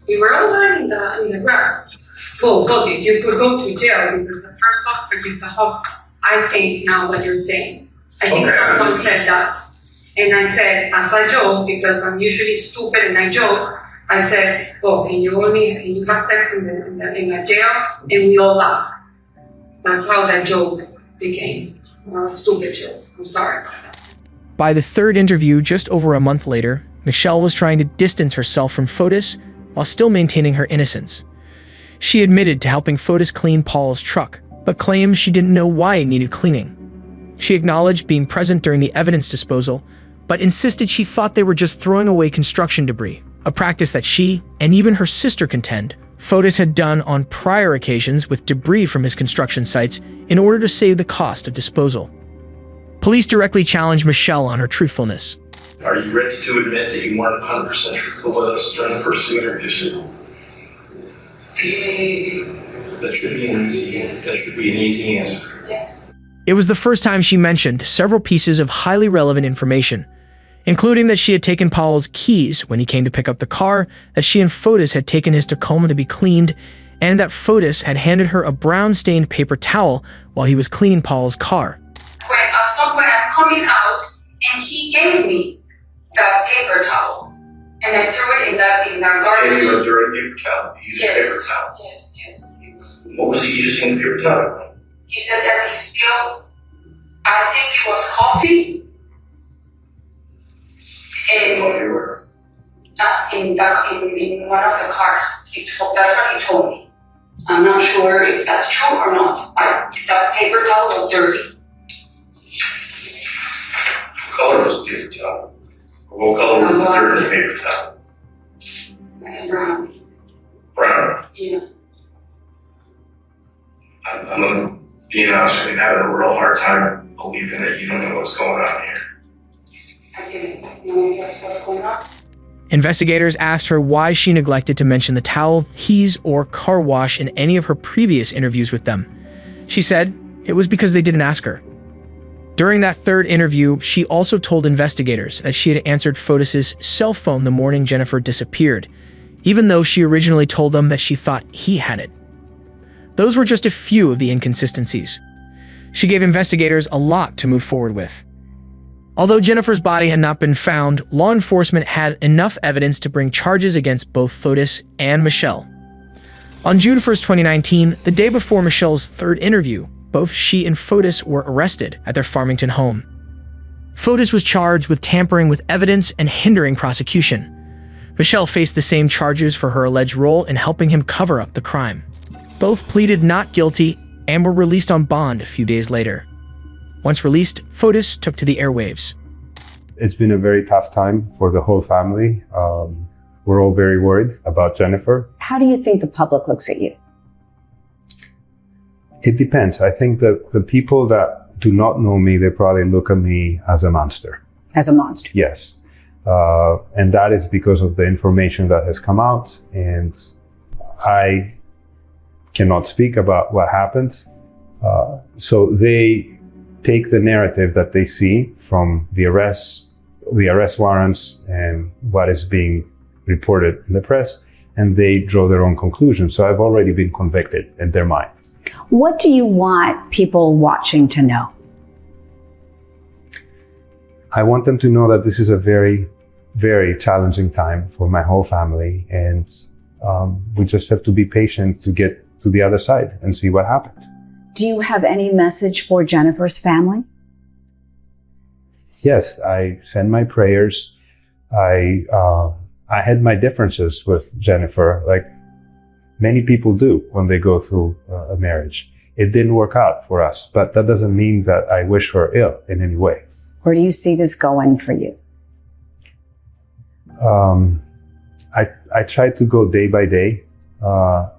We were all lying in the grass. Well, Fotis, you could go to jail because the first suspect is the husband. I think now what you're saying. I think someone said that. And I said, as I joke, because I'm usually stupid and I joke, I said, oh, can you have sex in the jail? And we all laugh. That's how that joke became. A stupid joke. I'm sorry about that. By the third interview, just over a month later, Michelle was trying to distance herself from Fotis while still maintaining her innocence. She admitted to helping Fotis clean Paul's truck, but claimed she didn't know why it needed cleaning. She acknowledged being present during the evidence disposal, but insisted she thought they were just throwing away construction debris, a practice that she, and even her sister contend, Fotis had done on prior occasions with debris from his construction sites in order to save the cost of disposal. Police directly challenged Michelle on her truthfulness. Are you ready to admit that you weren't 100% truthful with us during the first two interviews? That should be an easy answer. Yes. It was the first time she mentioned several pieces of highly relevant information, including that she had taken Paul's keys when he came to pick up the car, that she and Fotis had taken his Tacoma to be cleaned, and that Fotis had handed her a brown-stained paper towel while he was cleaning Paul's car. When at some point I'm coming out, and he gave me the paper towel, and I threw it in the garbage. You went through a paper towel. You used a paper towel. Yes. It was. What was he using a paper towel? He said that he spilled, I think it was coffee, in one of the cars. That's what he told me. I'm not sure if that's true or not. The paper towel was dirty. What color was the paper towel? What color was the dirty paper towel? Brown. Brown. Yeah. I'm being honest with you, having a real hard time believing that you don't know what's going on here. I didn't know what's going on. Investigators asked her why she neglected to mention the towel, keys, or car wash in any of her previous interviews with them. She said it was because they didn't ask her. During that third interview, she also told investigators that she had answered Fotis's cell phone the morning Jennifer disappeared, even though she originally told them that she thought he had it. Those were just a few of the inconsistencies. She gave investigators a lot to move forward with. Although Jennifer's body had not been found, law enforcement had enough evidence to bring charges against both Fotis and Michelle. On June 1st, 2019, the day before Michelle's third interview, both she and Fotis were arrested at their Farmington home. Fotis was charged with tampering with evidence and hindering prosecution. Michelle faced the same charges for her alleged role in helping him cover up the crime. Both pleaded not guilty and were released on bond a few days later. Once released, Fotis took to the airwaves. It's been a very tough time for the whole family. We're all very worried about Jennifer. How do you think the public looks at you? It depends. I think that the people that do not know me, they probably look at me as a monster. As a monster? Yes. And that is because of the information that has come out. And I cannot speak about what happened. So they take the narrative that they see from the arrest warrants and what is being reported in the press, and they draw their own conclusions. So I've already been convicted in their mind. What do you want people watching to know? I want them to know that this is a very, very challenging time for my whole family, and we just have to be patient to get to the other side and see what happened. Do you have any message for Jennifer's family? Yes, I send my prayers. I had my differences with Jennifer, like many people do when they go through a marriage. It didn't work out for us, but that doesn't mean that I wish her ill in any way. Where do you see this going for you? I tried to go day by day.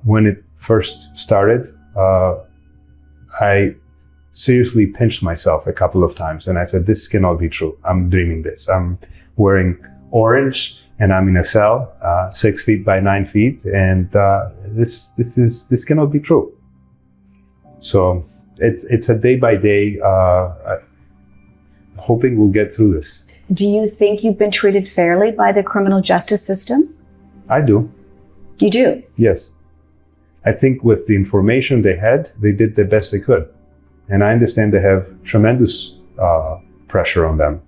When it first started, I seriously pinched myself a couple of times and I said, this cannot be true. I'm dreaming this. I'm wearing orange. and I'm in a cell, 6 feet by 9 feet, and this cannot be true. So it's a day by day, hoping we'll get through this. Do you think you've been treated fairly by the criminal justice system? I do. You do? Yes. I think with the information they had, they did the best they could. And I understand they have tremendous pressure on them.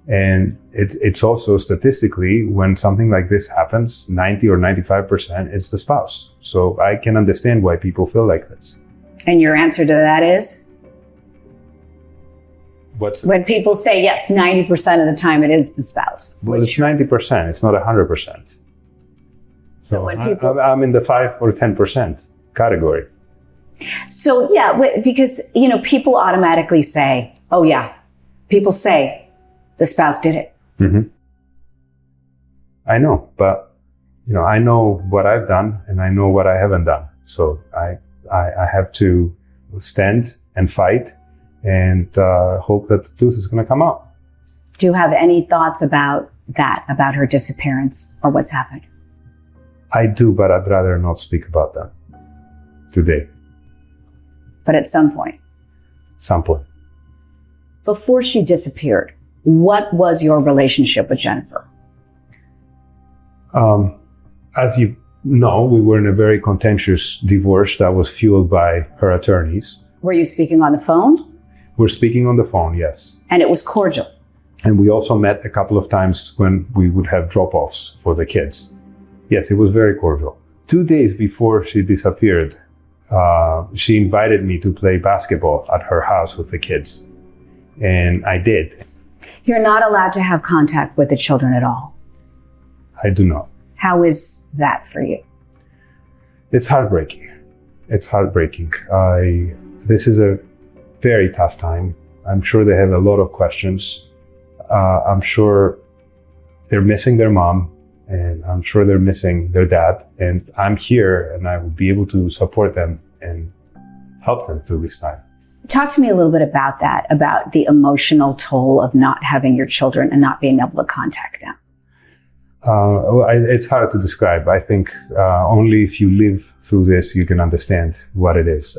And it's also statistically, when something like this happens, 90 or 95%, it's the spouse. So I can understand why people feel like this. And your answer to that is? What's when people say, yes, 90% of the time it is the spouse. Well, it's 90%. It's not 100%. So when people, I'm in the 5 or 10% category. So yeah, because, you know, people automatically say, oh yeah, people say the spouse did it. Mm-hmm. I know, but you know, I know what I've done and I know what I haven't done. So I have to stand and fight and hope that the truth is going to come out. Do you have any thoughts about that, about her disappearance or what's happened? I do, but I'd rather not speak about that today. But at some point? Some point. Before she disappeared, what was your relationship with Jennifer? As you know, we were in a very contentious divorce that was fueled by her attorneys. Were you speaking on the phone? We're speaking on the phone, yes. And it was cordial? And we also met a couple of times when we would have drop-offs for the kids. Yes, it was very cordial. 2 days before she disappeared, she invited me to play basketball at her house with the kids. And I did. You're not allowed to have contact with the children at all. I do not. How is that for you? It's heartbreaking. It's heartbreaking. This is a very tough time. I'm sure they have a lot of questions. I'm sure they're missing their mom, and I'm sure they're missing their dad. And I'm here, and I will be able to support them and help them through this time. Talk to me a little bit about that, about the emotional toll of not having your children and not being able to contact them. It's hard to describe. I think only if you live through this, you can understand what it is.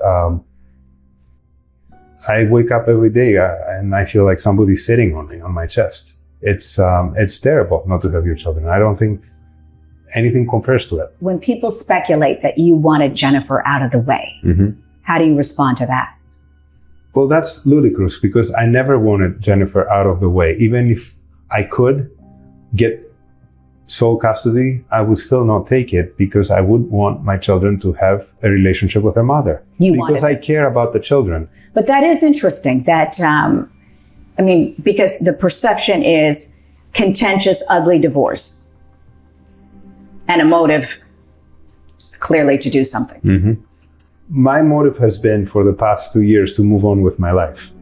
I wake up every day and I feel like somebody's sitting on me, on my chest. It's terrible not to have your children. I don't think anything compares to it. When people speculate that you wanted Jennifer out of the way, how do you respond to that? Well, that's ludicrous because I never wanted Jennifer out of the way. Even if I could get sole custody, I would still not take it because I would want my children to have a relationship with their mother. Because I care about the children. But that is interesting that, because the perception is contentious, ugly divorce and a motive clearly to do something. Mm-hmm. My motive has been for the past 2 years to move on with my life.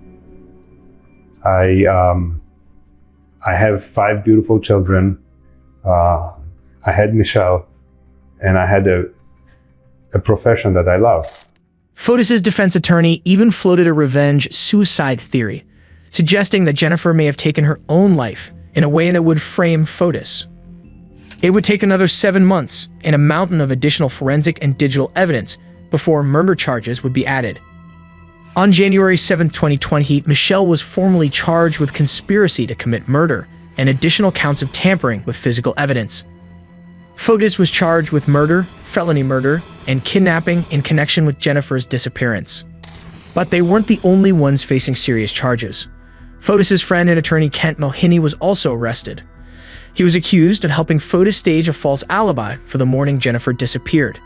I have 5 beautiful children. I had Michelle, and I had a profession that I love. Fotis's defense attorney even floated a revenge suicide theory, suggesting that Jennifer may have taken her own life in a way that would frame Fotis. It would take another 7 months and a mountain of additional forensic and digital evidence before murder charges would be added. On January 7, 2020, Michelle was formally charged with conspiracy to commit murder and additional counts of tampering with physical evidence. Fotis was charged with murder, felony murder, and kidnapping in connection with Jennifer's disappearance. But they weren't the only ones facing serious charges. Fotis's friend and attorney Kent Mohini was also arrested. He was accused of helping Fotis stage a false alibi for the morning Jennifer disappeared.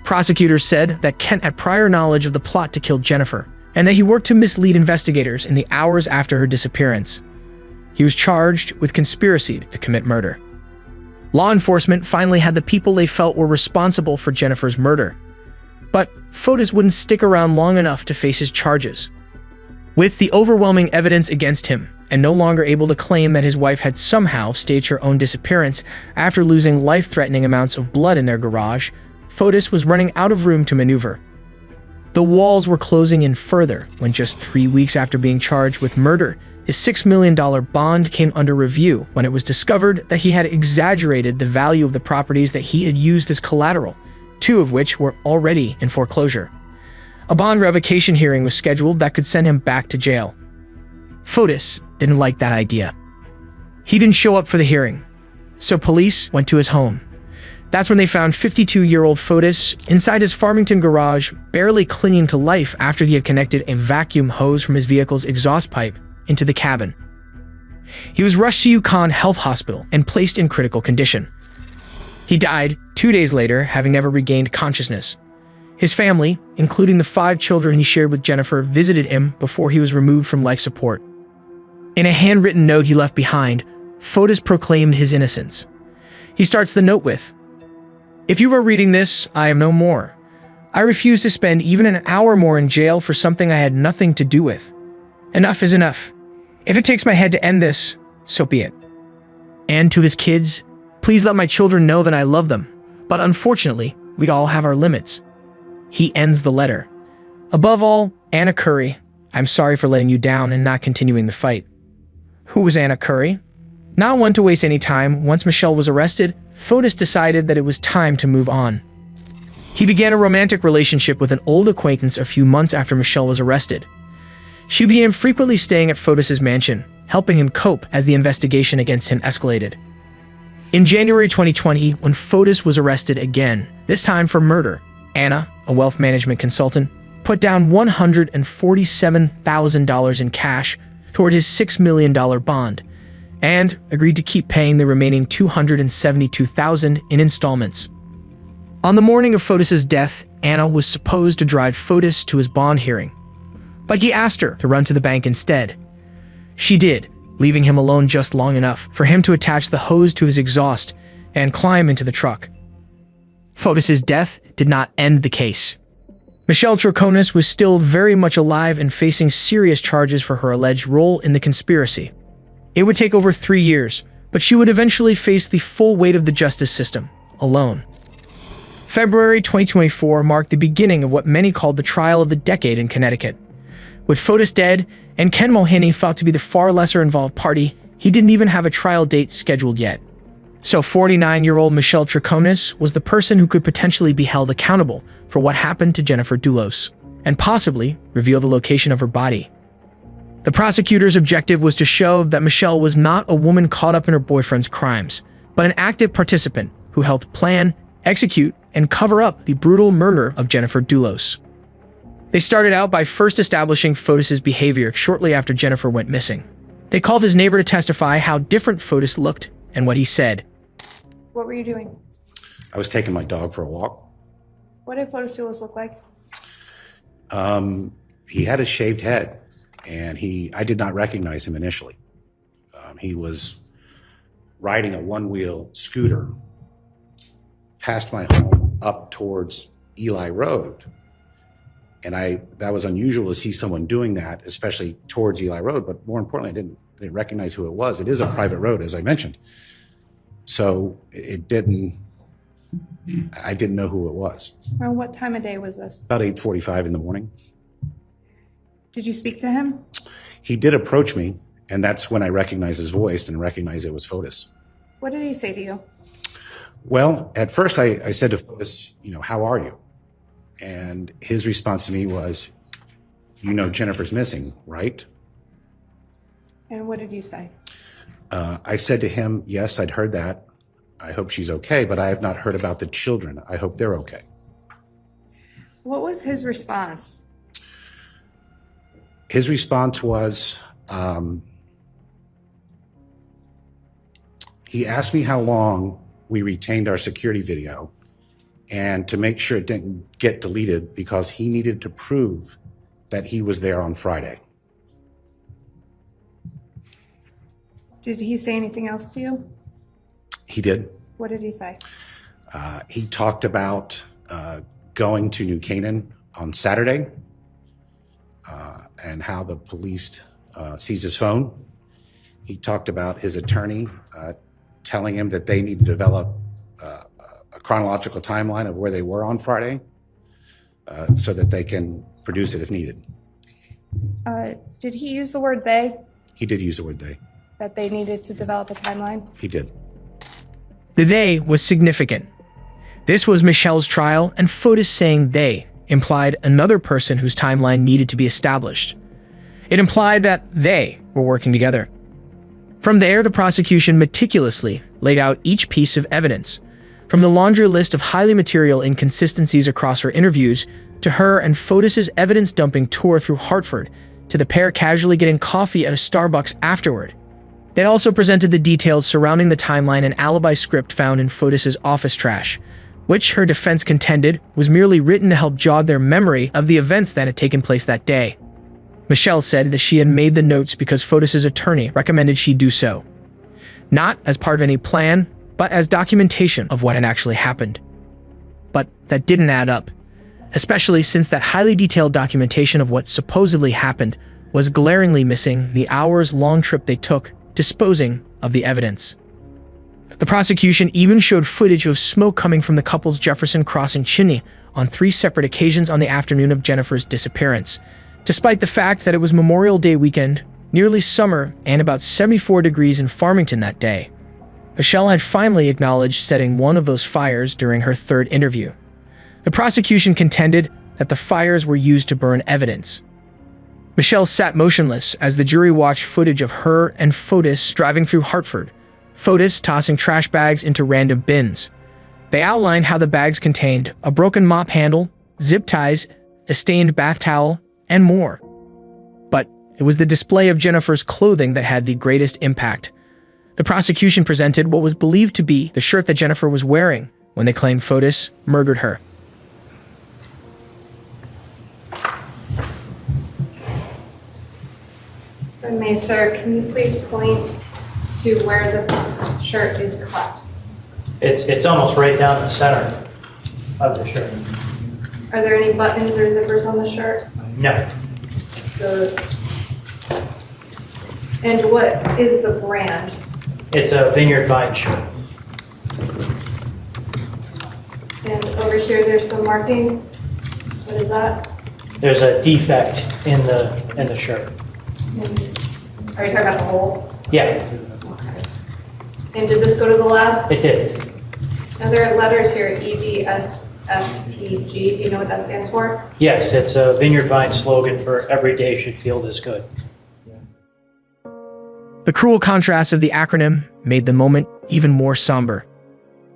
Prosecutors said that Kent had prior knowledge of the plot to kill Jennifer, and that he worked to mislead investigators in the hours after her disappearance. He was charged with conspiracy to commit murder. Law enforcement finally had the people they felt were responsible for Jennifer's murder. But Fotis wouldn't stick around long enough to face his charges. With the overwhelming evidence against him, and no longer able to claim that his wife had somehow staged her own disappearance after losing life-threatening amounts of blood in their garage, Fotis was running out of room to maneuver. The walls were closing in further when just 3 weeks after being charged with murder, His $6 million bond came under review when it was discovered that he had exaggerated the value of the properties that he had used as collateral, 2 of which were already in foreclosure. A bond revocation hearing was scheduled that could send him back to jail. Fotis didn't like that idea. He didn't show up for the hearing, so police went to his home. That's when they found 52-year-old Fotis inside his Farmington garage, barely clinging to life after he had connected a vacuum hose from his vehicle's exhaust pipe into the cabin. He was rushed to Yukon Health Hospital and placed in critical condition. He died 2 days later, having never regained consciousness. His family, including the 5 children he shared with Jennifer, visited him before he was removed from life support. In a handwritten note he left behind, Fotis proclaimed his innocence. He starts the note with, "If you are reading this, I am no more. I refuse to spend even an hour more in jail for something I had nothing to do with. Enough is enough. If it takes my head to end this, so be it." And to his kids, "Please let my children know that I love them, but unfortunately, we all have our limits." He ends the letter. "Above all, Anna Curry, I'm sorry for letting you down and not continuing the fight." Who was Anna Curry? Not one to waste any time, once Michelle was arrested, Fotis decided that it was time to move on. He began a romantic relationship with an old acquaintance a few months after Michelle was arrested. She began frequently staying at Fotis' mansion, helping him cope as the investigation against him escalated. In January 2020, when Fotis was arrested again, this time for murder, Anna, a wealth management consultant, put down $147,000 in cash toward his $6 million bond, and agreed to keep paying the remaining $272,000 in installments. On the morning of Fotis' death, Anna was supposed to drive Fotis to his bond hearing, but he asked her to run to the bank instead. She did, leaving him alone just long enough for him to attach the hose to his exhaust and climb into the truck. Fotis' death did not end the case. Michelle Troconis was still very much alive and facing serious charges for her alleged role in the conspiracy. It would take over 3 years, but she would eventually face the full weight of the justice system, alone. February 2024 marked the beginning of what many called the trial of the decade in Connecticut. With Fotis dead, and Ken Mulhaney thought to be the far lesser involved party, he didn't even have a trial date scheduled yet. So 49-year-old Michelle Troconis was the person who could potentially be held accountable for what happened to Jennifer Dulos, and possibly reveal the location of her body. The prosecutor's objective was to show that Michelle was not a woman caught up in her boyfriend's crimes, but an active participant who helped plan, execute, and cover up the brutal murder of Jennifer Dulos. They started out by first establishing Fotis' behavior shortly after Jennifer went missing. They called his neighbor to testify how different Fotis looked and what he said. What were you doing? I was taking my dog for a walk. What did Fotis Dulos look like? He had a shaved head, and I did not recognize him initially. He was riding a one-wheel scooter past my home up towards Eli Road. And that was unusual to see someone doing that, especially towards Eli Road, but more importantly, I didn't recognize who it was. It is a private road, as I mentioned. So I didn't know who it was. Around what time of day was this? About 8:45 in the morning. Did you speak to him? He did approach me, and that's when I recognized his voice and recognized it was Fotis. What did he say to you? Well, at first I said to Fotis, how are you? And his response to me was, Jennifer's missing, right? And what did you say? I said to him, yes, I'd heard that. I hope she's okay, but I have not heard about the children. I hope they're okay. What was his response? His response was, he asked me how long we retained our security video and to make sure it didn't get deleted because he needed to prove that he was there on Friday. Did he say anything else to you? He did. What did he say? He talked about going to New Canaan on Saturday and how the police seized his phone. He talked about his attorney telling him that they need to develop a chronological timeline of where they were on Friday so that they can produce it if needed. Did he use the word they? He did use the word they. That they needed to develop a timeline? He did. The they was significant. This was Michelle's trial, and Fotis saying they implied another person whose timeline needed to be established. It implied that they were working together. From there, the prosecution meticulously laid out each piece of evidence, from the laundry list of highly material inconsistencies across her interviews to her and Fotis's evidence-dumping tour through Hartford to the pair casually getting coffee at a Starbucks afterward. They also presented the details surrounding the timeline and alibi script found in Fotis's office trash, which her defense contended was merely written to help jog their memory of the events that had taken place that day. Michelle said that she had made the notes because Fotis's attorney recommended she do so, not as part of any plan, but as documentation of what had actually happened. But that didn't add up, especially since that highly detailed documentation of what supposedly happened was glaringly missing the hours-long trip they took disposing of the evidence. The prosecution even showed footage of smoke coming from the couple's Jefferson Crossing chimney on 3 separate occasions on the afternoon of Jennifer's disappearance, despite the fact that it was Memorial Day weekend, nearly summer, and about 74 degrees in Farmington that day. Michelle had finally acknowledged setting one of those fires during her 3rd interview. The prosecution contended that the fires were used to burn evidence. Michelle sat motionless as the jury watched footage of her and Fotis driving through Hartford, Fotis tossing trash bags into random bins. They outlined how the bags contained a broken mop handle, zip ties, a stained bath towel, and more. But it was the display of Jennifer's clothing that had the greatest impact. The prosecution presented what was believed to be the shirt that Jennifer was wearing when they claimed Fotis murdered her. If I may, sir, can you please point to where the shirt is cut? It's almost right down the center of the shirt. Are there any buttons or zippers on the shirt? No. So, and what is the brand? It's a Vineyard Vine shirt. And over here, there's some marking. What is that? There's a defect in the shirt. And are you talking about the hole? Yeah, And did this go to the lab? it did. And there are letters here, EDSFTG. Do you know what that stands for? Yes, it's a Vineyard Vine slogan for every day should feel this good. The cruel contrast of the acronym made the moment even more somber.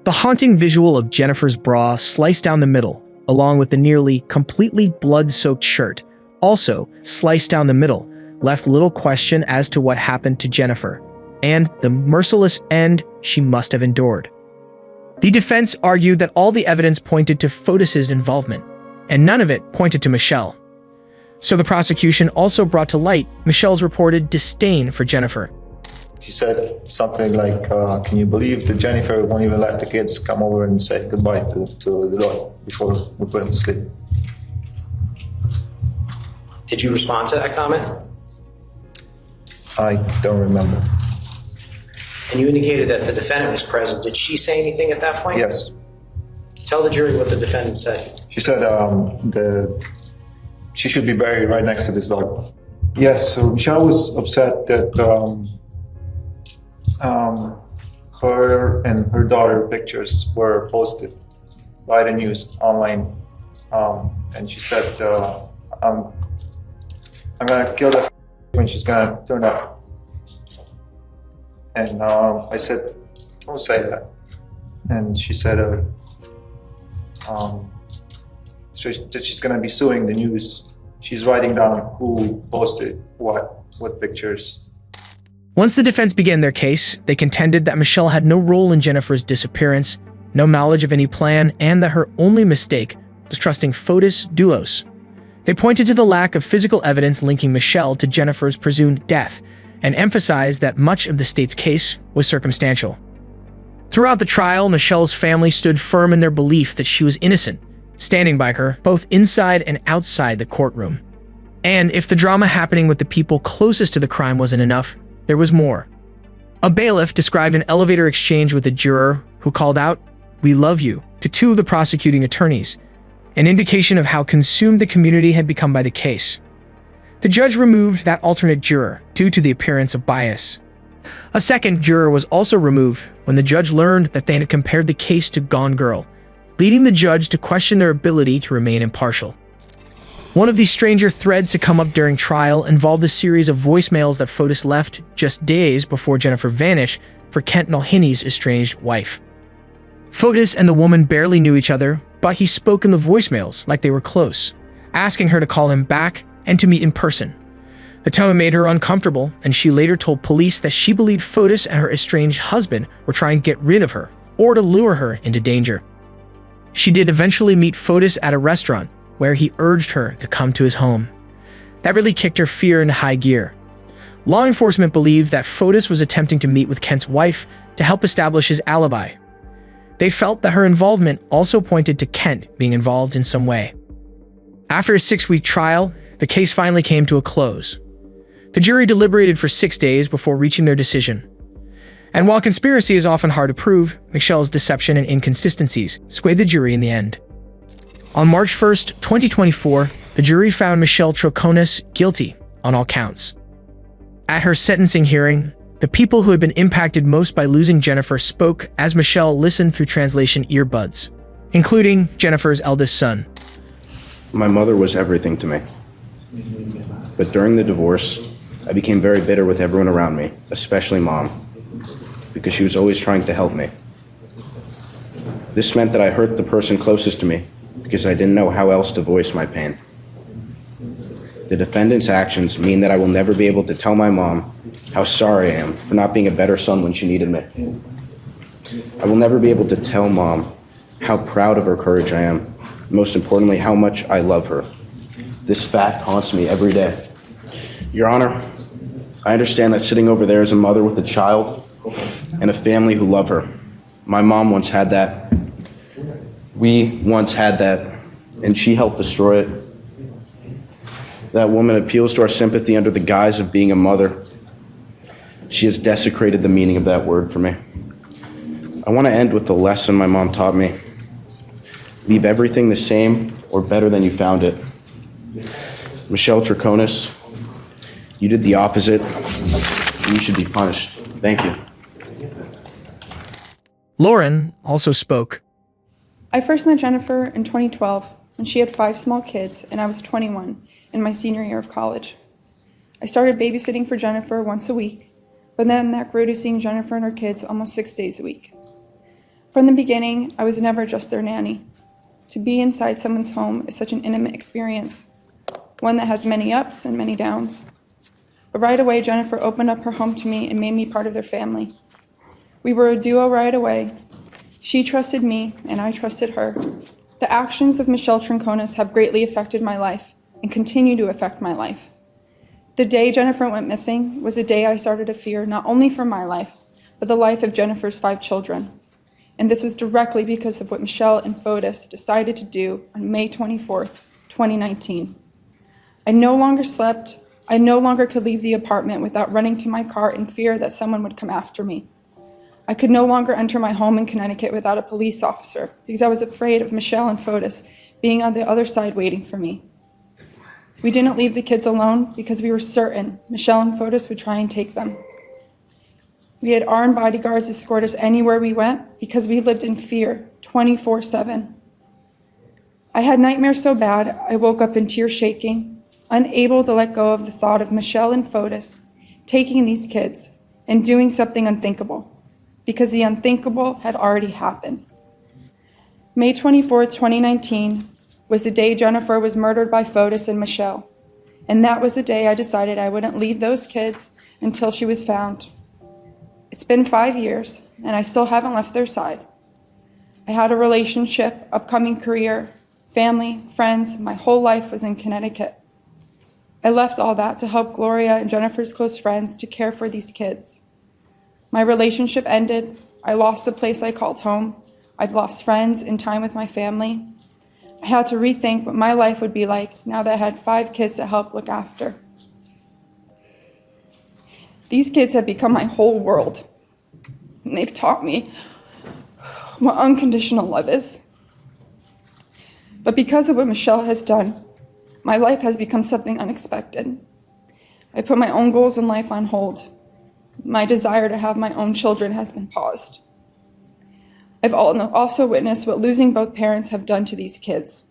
The haunting visual of Jennifer's bra sliced down the middle, along with the nearly completely blood-soaked shirt, also sliced down the middle, left little question as to what happened to Jennifer, and the merciless end she must have endured. The defense argued that all the evidence pointed to Fotis's involvement, and none of it pointed to Michelle. So the prosecution also brought to light Michelle's reported disdain for Jennifer. She said something like, can you believe that Jennifer won't even let the kids come over and say goodbye to the dog before we put them to sleep? Did you respond to that comment? I don't remember. And you indicated that the defendant was present. Did she say anything at that point? Yes. Tell the jury what the defendant said. She said she should be buried right next to this dog. Yes, so Michelle was upset that her and her daughter pictures were posted by the news online. And she said, I'm gonna kill that when she's gonna turn up. And I said, don't say that. And she said that she's gonna be suing the news. She's writing down who posted what pictures. Once the defense began their case, they contended that Michelle had no role in Jennifer's disappearance, no knowledge of any plan, and that her only mistake was trusting Jennifer Dulos. They pointed to the lack of physical evidence linking Michelle to Jennifer's presumed death, and emphasized that much of the state's case was circumstantial. Throughout the trial, Michelle's family stood firm in their belief that she was innocent, standing by her both inside and outside the courtroom. And if the drama happening with the people closest to the crime wasn't enough, there was more. A bailiff described an elevator exchange with a juror who called out, "We love you," to 2 of the prosecuting attorneys, an indication of how consumed the community had become by the case. The judge removed that alternate juror due to the appearance of bias. A second juror was also removed when the judge learned that they had compared the case to Gone Girl, leading the judge to question their ability to remain impartial. One of these stranger threads to come up during trial involved a series of voicemails that Fotis left just days before Jennifer vanished for Kent Mulhiney's estranged wife. Fotis and the woman barely knew each other, but he spoke in the voicemails like they were close, asking her to call him back and to meet in person. The tone made her uncomfortable, and she later told police that she believed Fotis and her estranged husband were trying to get rid of her or to lure her into danger. She did eventually meet Fotis at a restaurant, where he urged her to come to his home. That really kicked her fear into high gear. Law enforcement believed that Fotis was attempting to meet with Kent's wife to help establish his alibi. They felt that her involvement also pointed to Kent being involved in some way. After a 6-week trial, the case finally came to a close. The jury deliberated for 6 days before reaching their decision. And while conspiracy is often hard to prove, Michelle's deception and inconsistencies swayed the jury in the end. On March 1st, 2024, the jury found Michelle Troconis guilty on all counts. At her sentencing hearing, the people who had been impacted most by losing Jennifer spoke as Michelle listened through translation earbuds, including Jennifer's eldest son. My mother was everything to me. But during the divorce, I became very bitter with everyone around me, especially Mom, because she was always trying to help me. This meant that I hurt the person closest to me because I didn't know how else to voice my pain. The defendant's actions mean that I will never be able to tell my mom how sorry I am for not being a better son when she needed me. I will never be able to tell Mom how proud of her courage I am, most importantly, how much I love her. This fact haunts me every day. Your Honor, I understand that sitting over there is a mother with a child and a family who love her. My mom once had that. We once had that, and she helped destroy it. That woman appeals to our sympathy under the guise of being a mother. She has desecrated the meaning of that word for me. I want to end with the lesson my mom taught me. Leave everything the same or better than you found it. Michelle Troconis, you did the opposite. You should be punished. Thank you. Lauren also spoke. I first met Jennifer in 2012 when she had 5 small kids and I was 21 in my senior year of college. I started babysitting for Jennifer once a week, but then that grew to seeing Jennifer and her kids almost 6 days a week. From the beginning, I was never just their nanny. To be inside someone's home is such an intimate experience, one that has many ups and many downs. But right away, Jennifer opened up her home to me and made me part of their family. We were a duo right away. She trusted me, and I trusted her. The actions of Michelle Troconis have greatly affected my life and continue to affect my life. The day Jennifer went missing was the day I started to fear not only for my life, but the life of Jennifer's 5 children. And this was directly because of what Michelle and Fotis decided to do on May 24th, 2019. I no longer slept. I no longer could leave the apartment without running to my car in fear that someone would come after me. I could no longer enter my home in Connecticut without a police officer because I was afraid of Michelle and Fotis being on the other side waiting for me. We didn't leave the kids alone because we were certain Michelle and Fotis would try and take them. We had armed bodyguards escort us anywhere we went because we lived in fear 24/7. I had nightmares so bad I woke up in tears shaking, unable to let go of the thought of Michelle and Fotis taking these kids and doing something unthinkable, because the unthinkable had already happened. May 24th, 2019 was the day Jennifer was murdered by Fotis and Michelle, and that was the day I decided I wouldn't leave those kids until she was found. It's been 5 years, and I still haven't left their side. I had a relationship, upcoming career, family, friends. My whole life was in Connecticut. I left all that to help Gloria and Jennifer's close friends to care for these kids. My relationship ended. I lost the place I called home. I've lost friends and time with my family. I had to rethink what my life would be like now that I had 5 kids to help look after. These kids have become my whole world, and they've taught me what unconditional love is. But because of what Michelle has done, My life has become something unexpected. I put my own goals in life on hold. My desire to have my own children has been paused. I've also witnessed what losing both parents have done to these kids.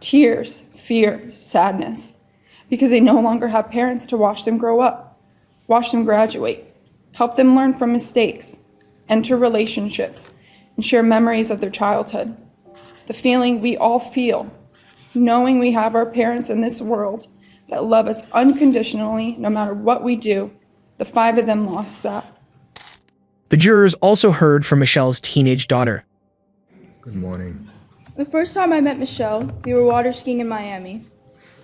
Tears, fear, sadness, because they no longer have parents to watch them grow up, watch them graduate, help them learn from mistakes, enter relationships, and share memories of their childhood. The feeling we all feel, knowing we have our parents in this world that love us unconditionally no matter what we do, the 5 of them lost that. The jurors also heard from Michelle's teenage daughter. Good morning. The first time I met Michelle, we were water skiing in Miami.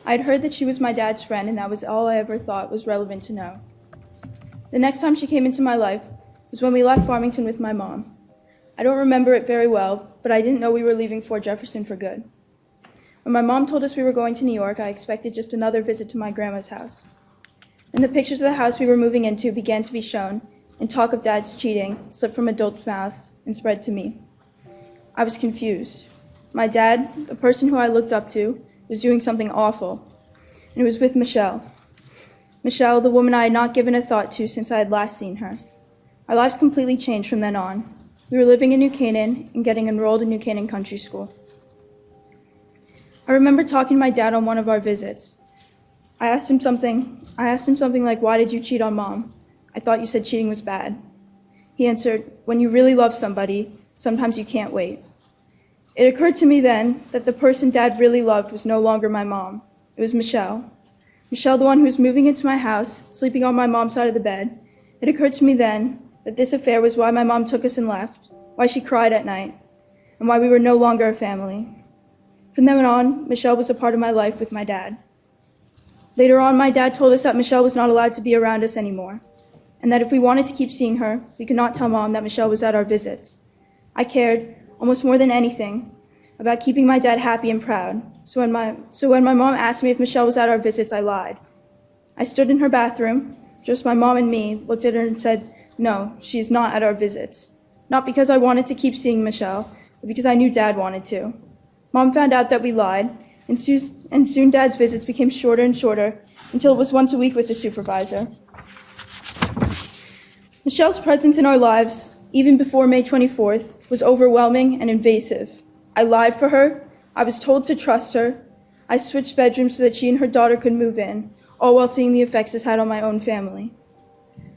I'd heard that she was my dad's friend, and that was all I ever thought was relevant to know. The next time she came into my life was when we left Farmington with my mom. I don't remember it very well, but I didn't know we were leaving Fort Jefferson for good. When my mom told us we were going to New York, I expected just another visit to my grandma's house. Then the pictures of the house we were moving into began to be shown, and talk of Dad's cheating slipped from adults' mouths and spread to me. I was confused. My dad, the person who I looked up to, was doing something awful, and it was with Michelle. Michelle, the woman I had not given a thought to since I had last seen her. Our lives completely changed from then on. We were living in New Canaan and getting enrolled in New Canaan Country School. I remember talking to my dad on one of our visits. I asked him something like, "Why did you cheat on Mom? I thought you said cheating was bad." He answered, "When you really love somebody, sometimes you can't wait." It occurred to me then that the person Dad really loved was no longer my mom. It was Michelle. Michelle, the one who was moving into my house, sleeping on my mom's side of the bed. It occurred to me then that this affair was why my mom took us and left, why she cried at night, and why we were no longer a family. From then on, Michelle was a part of my life with my dad. Later on, my dad told us that Michelle was not allowed to be around us anymore, and that if we wanted to keep seeing her, we could not tell Mom that Michelle was at our visits. I cared, almost more than anything, about keeping my dad happy and proud. So when my mom asked me if Michelle was at our visits, I lied. I stood in her bathroom, just my mom and me, looked at her and said, "No, she is not at our visits." Not because I wanted to keep seeing Michelle, but because I knew Dad wanted to. Mom found out that we lied, and soon Dad's visits became shorter and shorter until it was once a week with the supervisor. Michelle's presence in our lives, even before May 24th, was overwhelming and invasive. I lied for her. I was told to trust her. I switched bedrooms so that she and her daughter could move in, all while seeing the effects this had on my own family.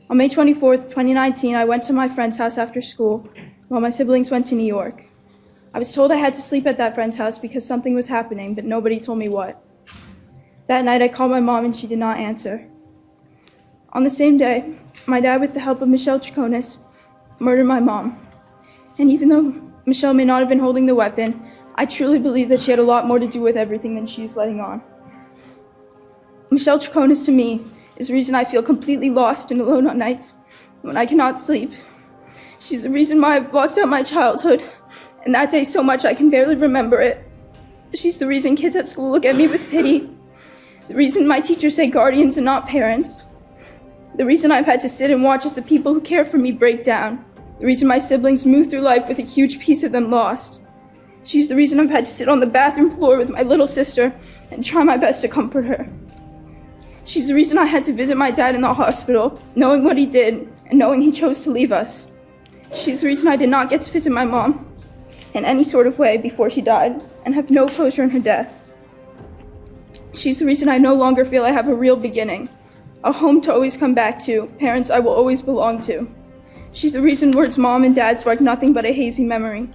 On May 24th, 2019, I went to my friend's house after school while my siblings went to New York. I was told I had to sleep at that friend's house because something was happening, but nobody told me what. That night, I called my mom and she did not answer. On the same day, my dad, with the help of Michelle Troconis, murdered my mom. And even though Michelle may not have been holding the weapon, I truly believe that she had a lot more to do with everything than she's letting on. Michelle Troconis, to me, is the reason I feel completely lost and alone on nights when I cannot sleep. She's the reason why I've blocked out my childhood, and that day so much I can barely remember it. She's the reason kids at school look at me with pity. The reason my teachers say guardians and not parents. The reason I've had to sit and watch as the people who care for me break down. The reason my siblings move through life with a huge piece of them lost. She's the reason I've had to sit on the bathroom floor with my little sister and try my best to comfort her. She's the reason I had to visit my dad in the hospital, knowing what he did and knowing he chose to leave us. She's the reason I did not get to visit my mom in any sort of way before she died and have no closure in her death. She's the reason I no longer feel I have a real beginning, a home to always come back to, parents I will always belong to. She's the reason words mom and dad spark nothing but a hazy memory.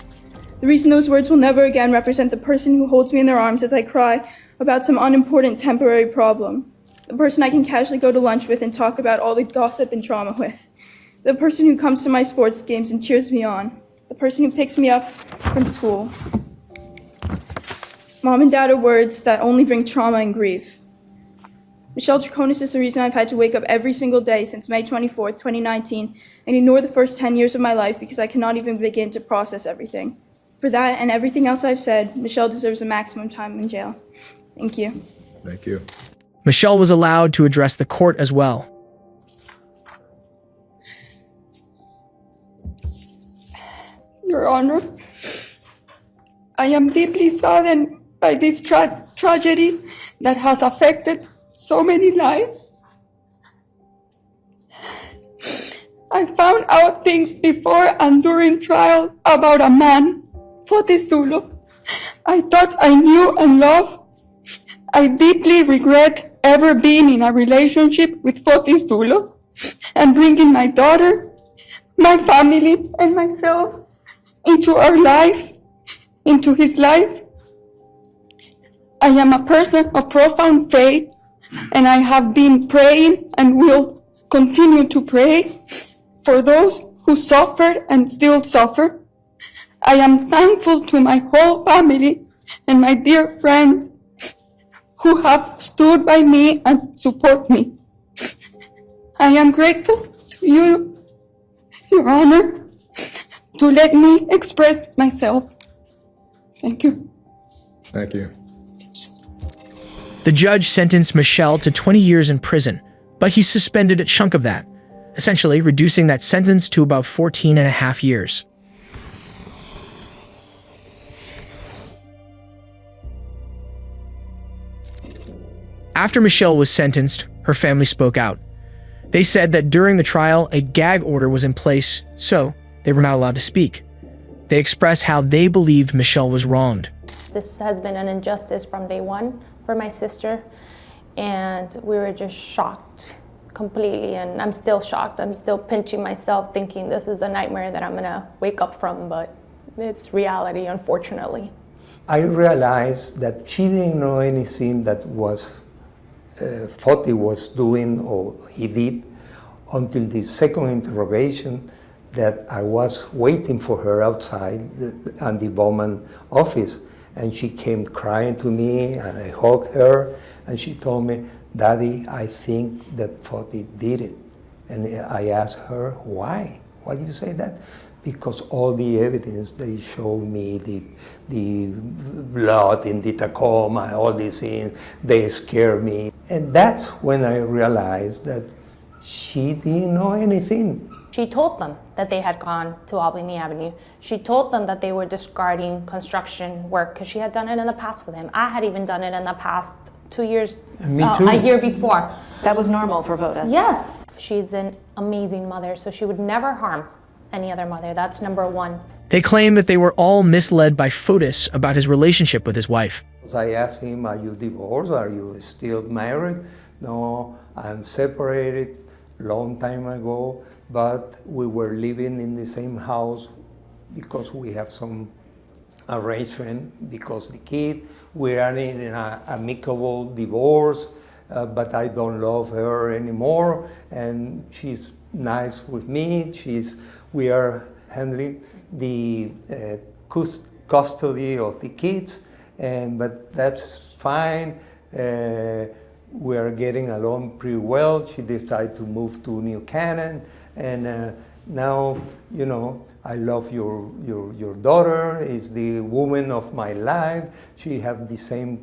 The reason those words will never again represent the person who holds me in their arms as I cry about some unimportant temporary problem. The person I can casually go to lunch with and talk about all the gossip and trauma with. The person who comes to my sports games and cheers me on. The person who picks me up from school. Mom and dad are words that only bring trauma and grief. Michelle Troconis is the reason I've had to wake up every single day since May 24th, 2019, and ignore the first 10 years of my life because I cannot even begin to process everything. For that and everything else I've said, Michelle deserves a maximum time in jail. Thank you. Thank you. Michelle was allowed to address the court as well. Your Honor, I am deeply saddened by this tragedy that has affected so many lives. I found out things before and during trial about a man, Fotis Dulos. I thought I knew and loved. I deeply regret ever being in a relationship with Fotis Dulos and bringing my daughter, my family, and myself into our lives, into his life. I am a person of profound faith, and I have been praying and will continue to pray for those who suffered and still suffer. I am thankful to my whole family and my dear friends who have stood by me and support me. I am grateful to you, Your Honor, to let me express myself. Thank you. Thank you. The judge sentenced Michelle to 20 years in prison, but he suspended a chunk of that, essentially reducing that sentence to about 14 and a half years. After Michelle was sentenced, her family spoke out. They said that during the trial, a gag order was in place, so they were not allowed to speak. They expressed how they believed Michelle was wronged. This has been an injustice from day one for my sister, and we were just shocked completely, and I'm still shocked. I'm still pinching myself thinking this is a nightmare that I'm gonna wake up from, but it's reality, unfortunately. I realized that she didn't know anything that was Foti was doing or he did until the second interrogation that I was waiting for her outside on the Bowman office. And she came crying to me, and I hugged her, and she told me, "Daddy, I think that Foti did it." And I asked her, "Why? Why do you say that?" Because all the evidence they showed me, the blood in the Tacoma, all these things, they scared me. And that's when I realized that she didn't know anything. She told them that they had gone to Albany Avenue. She told them that they were discarding construction work because she had done it in the past with him. I had even done it in the past 2 years, Me too. a year before. That was normal for Votis. Yes. She's an amazing mother, so she would never harm any other mother. That's number one. They claim that they were all misled by Fotis about his relationship with his wife. I asked him, "Are you divorced? Are you still married?" "No, I'm separated long time ago, but we were living in the same house because we have some arrangement because the kid, we are in an amicable divorce, but I don't love her anymore, and she's nice with me. We are handling the custody of the kids, but that's fine. We are getting along pretty well. She decided to move to New Canaan, and now, you know, I love your daughter. Is the woman of my life. She have the same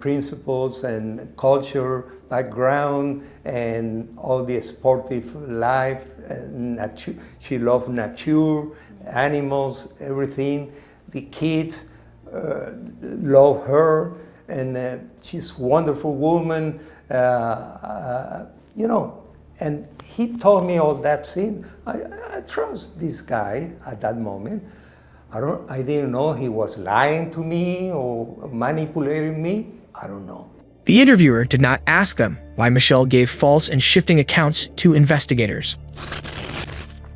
principles and culture background and all the sportive life. She loves nature, animals, everything. The kids love her, and she's a wonderful woman. You know, and he told me all that thing. I trust this guy at that moment. I didn't know he was lying to me or manipulating me. I don't know. The interviewer did not ask them why Michelle gave false and shifting accounts to investigators.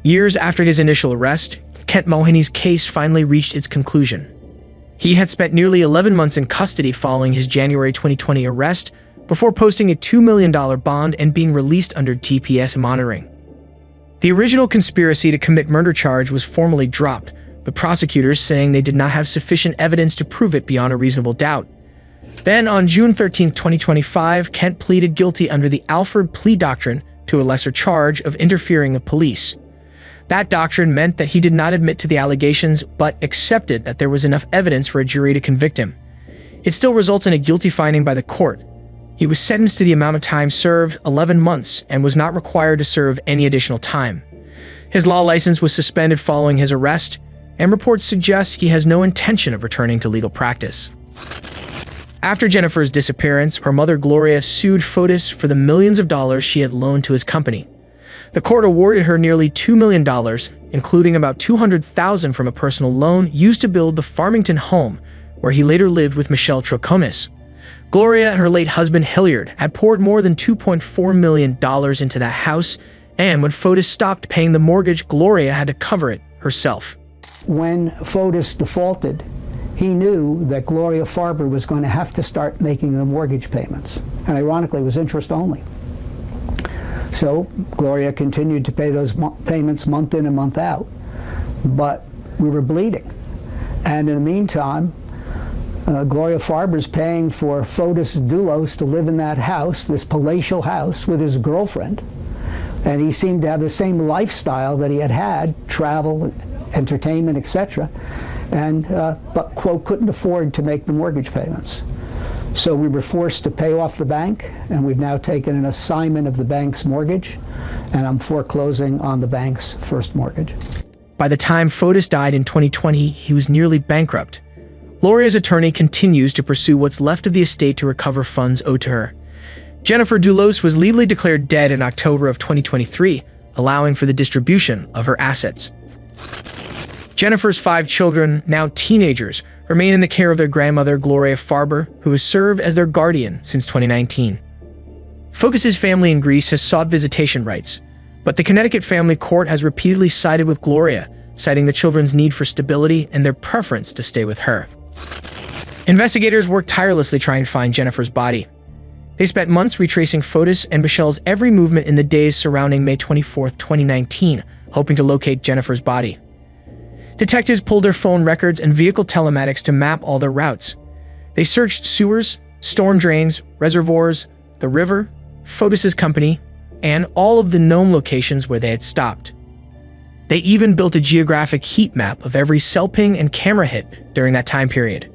Years after his initial arrest, Kent Mulvaney's case finally reached its conclusion. He had spent nearly 11 months in custody following his January 2020 arrest before posting a $2 million bond and being released under GPS monitoring. The original conspiracy to commit murder charge was formally dropped, the prosecutors saying they did not have sufficient evidence to prove it beyond a reasonable doubt. Then, on June 13, 2025, Kent pleaded guilty under the Alford plea doctrine to a lesser charge of interfering with police. That doctrine meant that he did not admit to the allegations, but accepted that there was enough evidence for a jury to convict him. It still results in a guilty finding by the court. He was sentenced to the amount of time served, 11 months, and was not required to serve any additional time. His law license was suspended following his arrest. and reports suggest he has no intention of returning to legal practice. After Jennifer's disappearance, her mother Gloria sued Fotis for the millions of dollars she had loaned to his company. The court awarded her nearly $2 million, including about $200,000 from a personal loan used to build the Farmington home, where he later lived with Michelle Troconis. Gloria and her late husband Hilliard had poured more than $2.4 million into that house, and when Fotis stopped paying the mortgage, Gloria had to cover it herself. When Fotis defaulted, he knew that Gloria Farber was going to have to start making the mortgage payments. And ironically, it was interest only. So Gloria continued to pay those payments month in and month out. But we were bleeding. And in the meantime, Gloria Farber's paying for Fotis Dulos to live in that house, this palatial house, with his girlfriend. And he seemed to have the same lifestyle that he had, travel, entertainment, etc. But, quote, couldn't afford to make the mortgage payments. So we were forced to pay off the bank, and we've now taken an assignment of the bank's mortgage, and I'm foreclosing on the bank's first mortgage. By the time Fotis died in 2020, he was nearly bankrupt. Gloria's attorney continues to pursue what's left of the estate to recover funds owed to her. Jennifer Dulos was legally declared dead in October of 2023, allowing for the distribution of her assets. Jennifer's 5 children, now teenagers, remain in the care of their grandmother, Gloria Farber, who has served as their guardian since 2019. Fotis's family in Greece has sought visitation rights, but the Connecticut Family Court has repeatedly sided with Gloria, citing the children's need for stability and their preference to stay with her. Investigators worked tirelessly trying to find Jennifer's body. They spent months retracing Fotis and Michelle's every movement in the days surrounding May 24, 2019, hoping to locate Jennifer's body. Detectives pulled their phone records and vehicle telematics to map all their routes. They searched sewers, storm drains, reservoirs, the river, Fotis's company, and all of the known locations where they had stopped. They even built a geographic heat map of every cell ping and camera hit during that time period.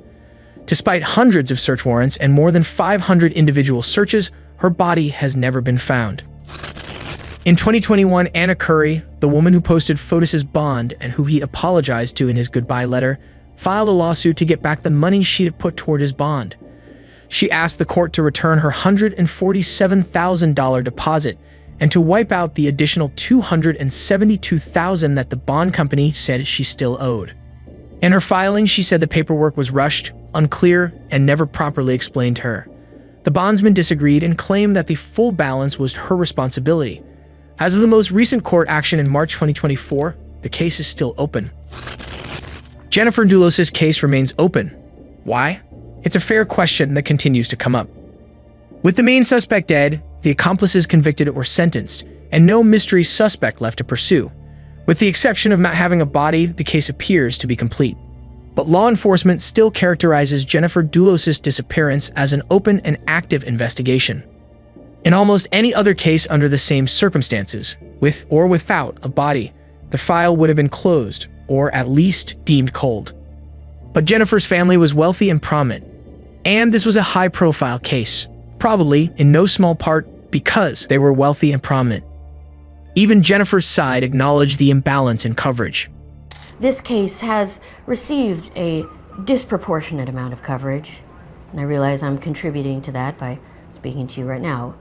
Despite hundreds of search warrants and more than 500 individual searches, her body has never been found. In 2021, Anna Curry, the woman who posted Fotis's bond and who he apologized to in his goodbye letter, filed a lawsuit to get back the money she had put toward his bond. She asked the court to return her $147,000 deposit and to wipe out the additional $272,000 that the bond company said she still owed. In her filing, she said the paperwork was rushed, unclear, and never properly explained to her. The bondsman disagreed and claimed that the full balance was her responsibility. As of the most recent court action in March 2024, the case is still open. Jennifer Dulos' case remains open. Why? It's a fair question that continues to come up. With the main suspect dead, the accomplices convicted or sentenced, and no mystery suspect left to pursue. With the exception of not having a body, the case appears to be complete. But law enforcement still characterizes Jennifer Dulos' disappearance as an open and active investigation. In almost any other case under the same circumstances, with or without a body, the file would have been closed, or at least deemed cold. But Jennifer's family was wealthy and prominent, and this was a high-profile case, probably in no small part because they were wealthy and prominent. Even Jennifer's side acknowledged the imbalance in coverage. This case has received a disproportionate amount of coverage, and I realize I'm contributing to that by speaking to you right now.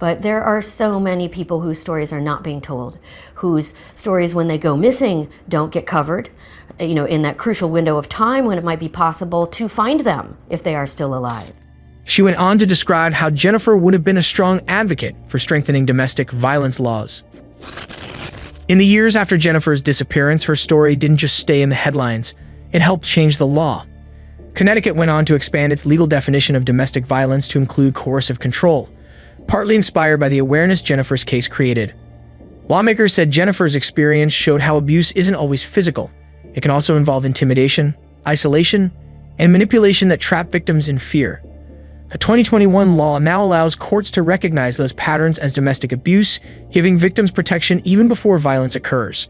But there are so many people whose stories are not being told, whose stories when they go missing don't get covered, in that crucial window of time when it might be possible to find them if they are still alive. She went on to describe how Jennifer would have been a strong advocate for strengthening domestic violence laws. In the years after Jennifer's disappearance, her story didn't just stay in the headlines, it helped change the law. Connecticut went on to expand its legal definition of domestic violence to include coercive control, partly inspired by the awareness Jennifer's case created. Lawmakers said Jennifer's experience showed how abuse isn't always physical. It can also involve intimidation, isolation, and manipulation that trap victims in fear. The 2021 law now allows courts to recognize those patterns as domestic abuse, giving victims protection even before violence occurs.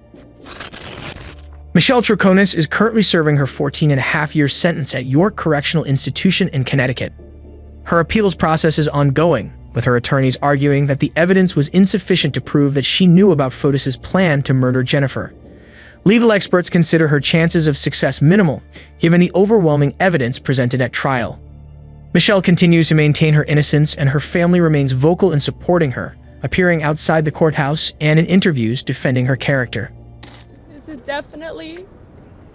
Michelle Troconis is currently serving her 14.5-year sentence at York Correctional Institution in Connecticut. Her appeals process is ongoing, with her attorneys arguing that the evidence was insufficient to prove that she knew about Fotis's plan to murder Jennifer. Legal experts consider her chances of success minimal, given the overwhelming evidence presented at trial. Michelle continues to maintain her innocence, and her family remains vocal in supporting her, appearing outside the courthouse and in interviews defending her character. This is definitely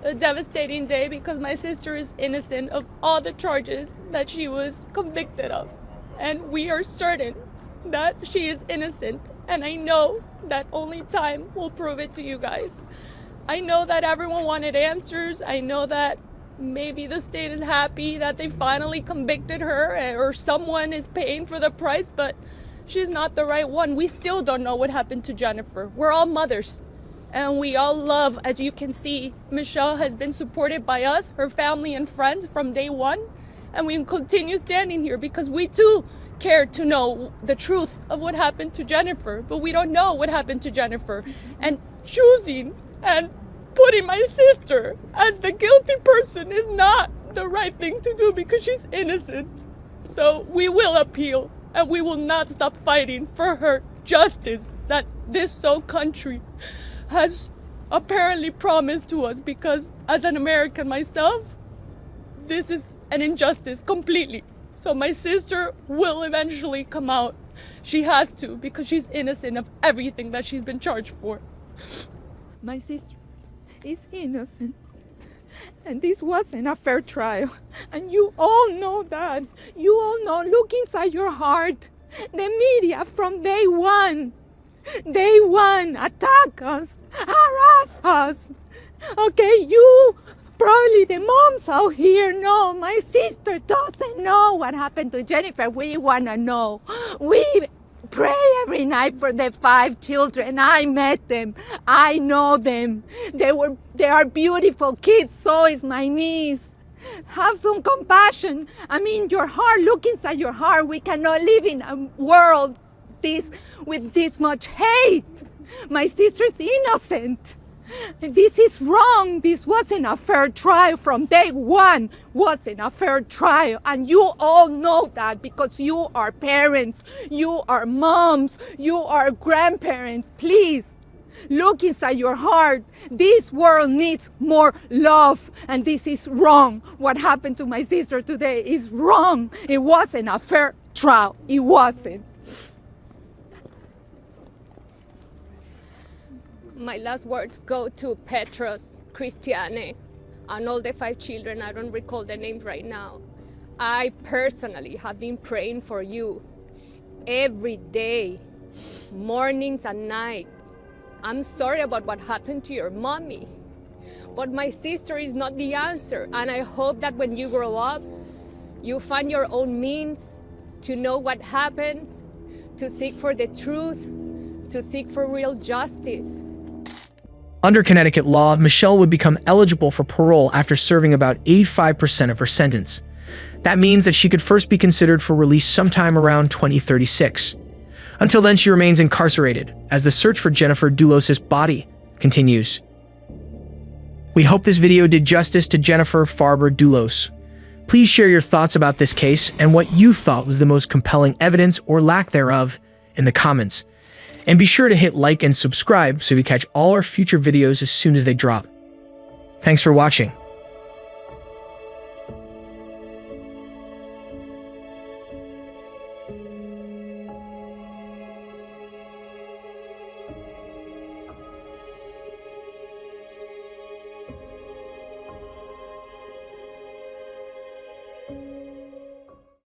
a devastating day because my sister is innocent of all the charges that she was convicted of. And we are certain that she is innocent. And I know that only time will prove it to you guys. I know that everyone wanted answers. I know that maybe the state is happy that they finally convicted her or someone is paying for the price, but she's not the right one. We still don't know what happened to Jennifer. We're all mothers. And we all love, as you can see, Michelle has been supported by us, her family and friends from day one. And we continue standing here because we too care to know the truth of what happened to Jennifer. But we don't know what happened to Jennifer. And choosing and putting my sister as the guilty person is not the right thing to do because she's innocent. So we will appeal and we will not stop fighting for her justice that this so country has apparently promised to us, because as an American myself, this is an injustice completely. So my sister will eventually come out. She has to, because she's innocent of everything that she's been charged for. My sister is innocent. And this wasn't a fair trial. And you all know that. You all know. Look inside your heart. The media from day one attack us, harass us. Okay, you, probably the moms out here know. My sister doesn't know what happened to Jennifer. We want to know. We pray every night for the 5 children. I met them. I know them. They are beautiful kids. So is my niece. Have some compassion. I mean, your heart, look inside your heart. We cannot live in a world with this much hate. My sister's innocent. This is wrong. This wasn't a fair trial from day one. Wasn't a fair trial. And you all know that because you are parents, you are moms, you are grandparents. Please, look inside your heart. This world needs more love. And this is wrong. What happened to my sister today is wrong. It wasn't a fair trial. It wasn't. My last words go to Petros, Christiane, and all the 5 children. I don't recall the names right now. I personally have been praying for you every day, mornings and night. I'm sorry about what happened to your mommy, but my sister is not the answer. And I hope that when you grow up, you find your own means to know what happened, to seek for the truth, to seek for real justice. Under Connecticut law, Michelle would become eligible for parole after serving about 85% of her sentence. That means that she could first be considered for release sometime around 2036. Until then, she remains incarcerated as the search for Jennifer Dulos' body continues. We hope this video did justice to Jennifer Farber Dulos. Please share your thoughts about this case and what you thought was the most compelling evidence or lack thereof in the comments. And be sure to hit like and subscribe so we catch all our future videos as soon as they drop. Thanks for watching.